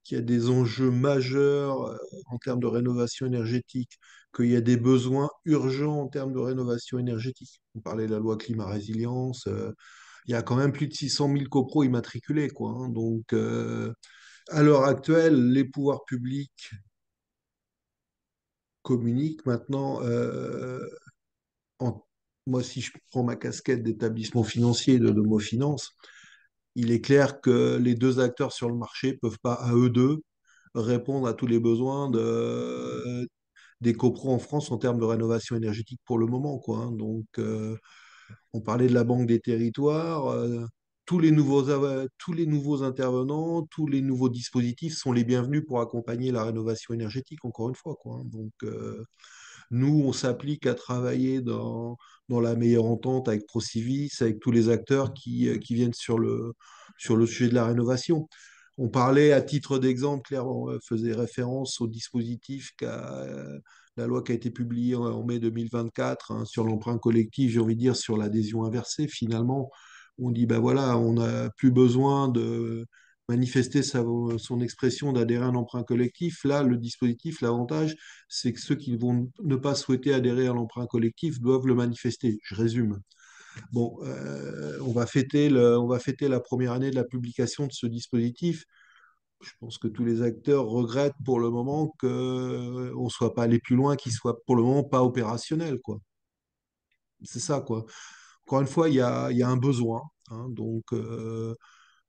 qu'il y a des enjeux majeurs en termes de rénovation énergétique, qu'il y a des besoins urgents en termes de rénovation énergétique. On parlait de la loi climat-résilience. Il y a quand même plus de 600 000 copros immatriculés, quoi, hein. Donc, à l'heure actuelle, les pouvoirs publics communiquent maintenant. En- Moi, si je prends ma casquette d'établissement financier de Domo Finance, il est clair que les deux acteurs sur le marché peuvent pas, à eux deux, répondre à tous les besoins des copros en France en termes de rénovation énergétique pour le moment, quoi, hein. Donc, on parlait de la Banque des territoires. Tous les nouveaux intervenants, tous les nouveaux dispositifs sont les bienvenus pour accompagner la rénovation énergétique, encore une fois, quoi, hein. Donc, nous, on s'applique à travailler dans la meilleure entente avec Procivis, avec tous les acteurs qui viennent sur le sujet de la rénovation. On parlait à titre d'exemple, Claire faisait référence au dispositif la loi qui a été publiée en mai 2024, hein, sur l'emprunt collectif, j'ai envie de dire sur l'adhésion inversée. Finalement, on dit, ben voilà, on n'a plus besoin de manifester son expression d'adhérer à un emprunt collectif. Là, le dispositif, l'avantage, c'est que ceux qui vont ne pas souhaiter adhérer à l'emprunt collectif doivent le manifester. Je résume. Bon, on va fêter la première année de la publication de ce dispositif. Je pense que tous les acteurs regrettent pour le moment qu'on ne soit pas allé plus loin, qu'il soit pour le moment pas opérationnel, quoi. C'est ça, quoi. Encore une fois, il y a un besoin, hein. Donc,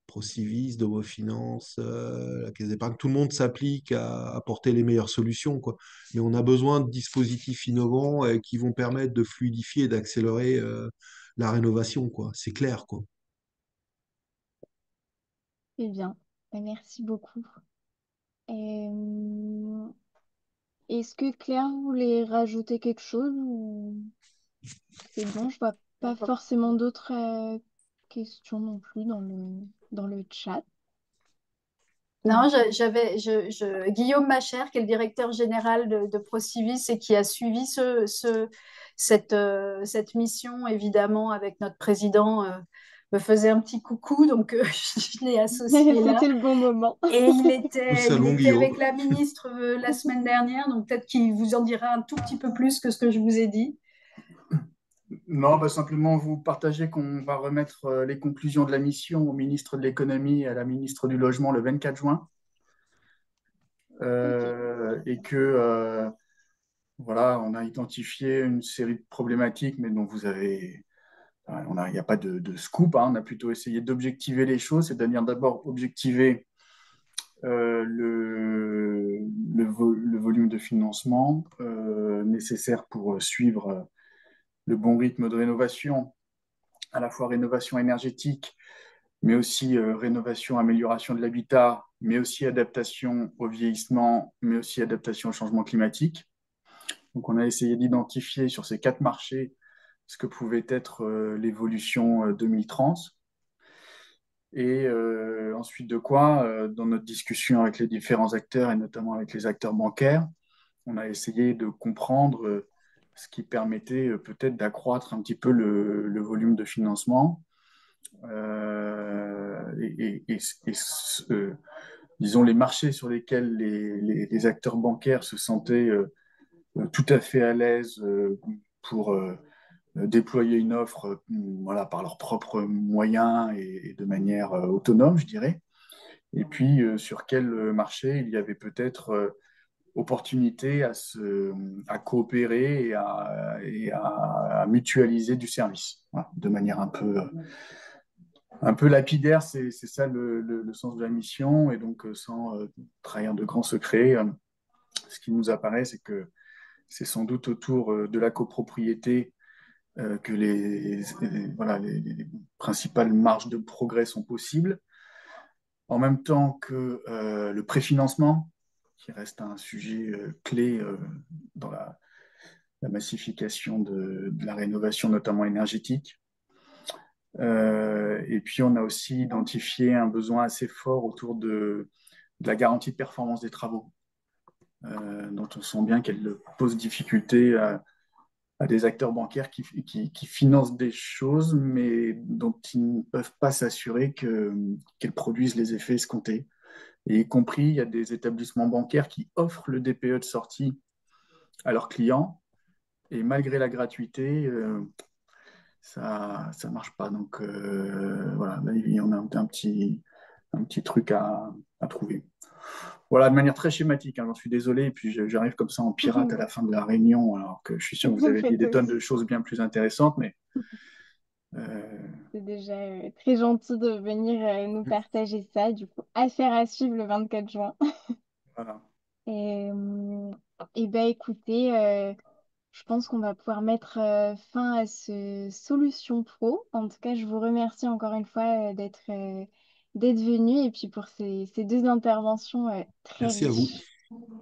Procivis, Domo Finance, la Caisse d'épargne, tout le monde s'applique à apporter les meilleures solutions, quoi. Mais on a besoin de dispositifs innovants qui vont permettre de fluidifier et d'accélérer la rénovation, quoi. C'est clair, quoi. Très bien. Merci beaucoup. Euh, Est-ce que Claire voulait rajouter quelque chose ou c'est bon, je vois pas forcément d'autres questions non plus dans le chat. Non, Guillaume Macher, qui est le directeur général de Procivis et qui a suivi cette mission, évidemment, avec notre président, me faisait un petit coucou, donc je l'ai associé là. C'était le bon moment. Et Nous il saluons était avec Guillaume. la ministre la semaine dernière, donc peut-être qu'il vous en dira un tout petit peu plus que ce que je vous ai dit. Non, bah, simplement vous partager qu'on va remettre les conclusions de la mission au ministre de l'Économie et à la ministre du Logement le 24 juin. Ok, Et que voilà, on a identifié une série de problématiques, mais dont vous avez, il n'y a pas de scoop, hein. On a plutôt essayé d'objectiver les choses, c'est-à-dire d'abord objectiver le volume de financement nécessaire pour suivre le bon rythme de rénovation, à la fois rénovation énergétique, mais aussi rénovation, amélioration de l'habitat, mais aussi adaptation au vieillissement, mais aussi adaptation au changement climatique. Donc, on a essayé d'identifier sur ces 4 marchés ce que pouvait être l'évolution 2030. Et ensuite de quoi, dans notre discussion avec les différents acteurs, et notamment avec les acteurs bancaires, on a essayé de comprendre ce qui permettait peut-être d'accroître un petit peu le volume de financement. Disons, les marchés sur lesquels les acteurs bancaires se sentaient tout à fait à l'aise pour déployer une offre voilà, par leurs propres moyens et de manière autonome, je dirais. Et puis, sur quel marché il y avait peut-être opportunité à coopérer à mutualiser du service, voilà, de manière un peu lapidaire, c'est ça le sens de la mission. Et donc, sans trahir de grands secrets, ce qui nous apparaît, c'est que c'est sans doute autour de la copropriété que voilà, les principales marges de progrès sont possibles, en même temps que le préfinancement, qui reste un sujet clé dans la massification de la rénovation, notamment énergétique. Et puis, on a aussi identifié un besoin assez fort autour de la garantie de performance des travaux, dont on sent bien qu'elle pose difficulté à des acteurs bancaires qui financent des choses, mais dont ils ne peuvent pas s'assurer qu'elles produisent les effets escomptés. Et y compris, il y a des établissements bancaires qui offrent le DPE de sortie à leurs clients. Et malgré la gratuité, ça ne marche pas. Donc voilà, là, on a un petit truc à trouver. Voilà, de manière très schématique, hein, j'en suis désolé. Et puis j'arrive comme ça en pirate à la fin de la réunion, alors que je suis sûr que vous avez dit des Pas de tonnes de souci. choses bien plus intéressantes. Mais euh, C'est déjà très gentil de venir nous partager ça. Du coup, affaire à suivre le 24 juin. voilà. Et, ben écoutez, je pense qu'on va pouvoir mettre fin à ce Solution Pro. En tout cas, je vous remercie encore une fois d'être venu et puis pour ces deux interventions très Merci à vous. riches.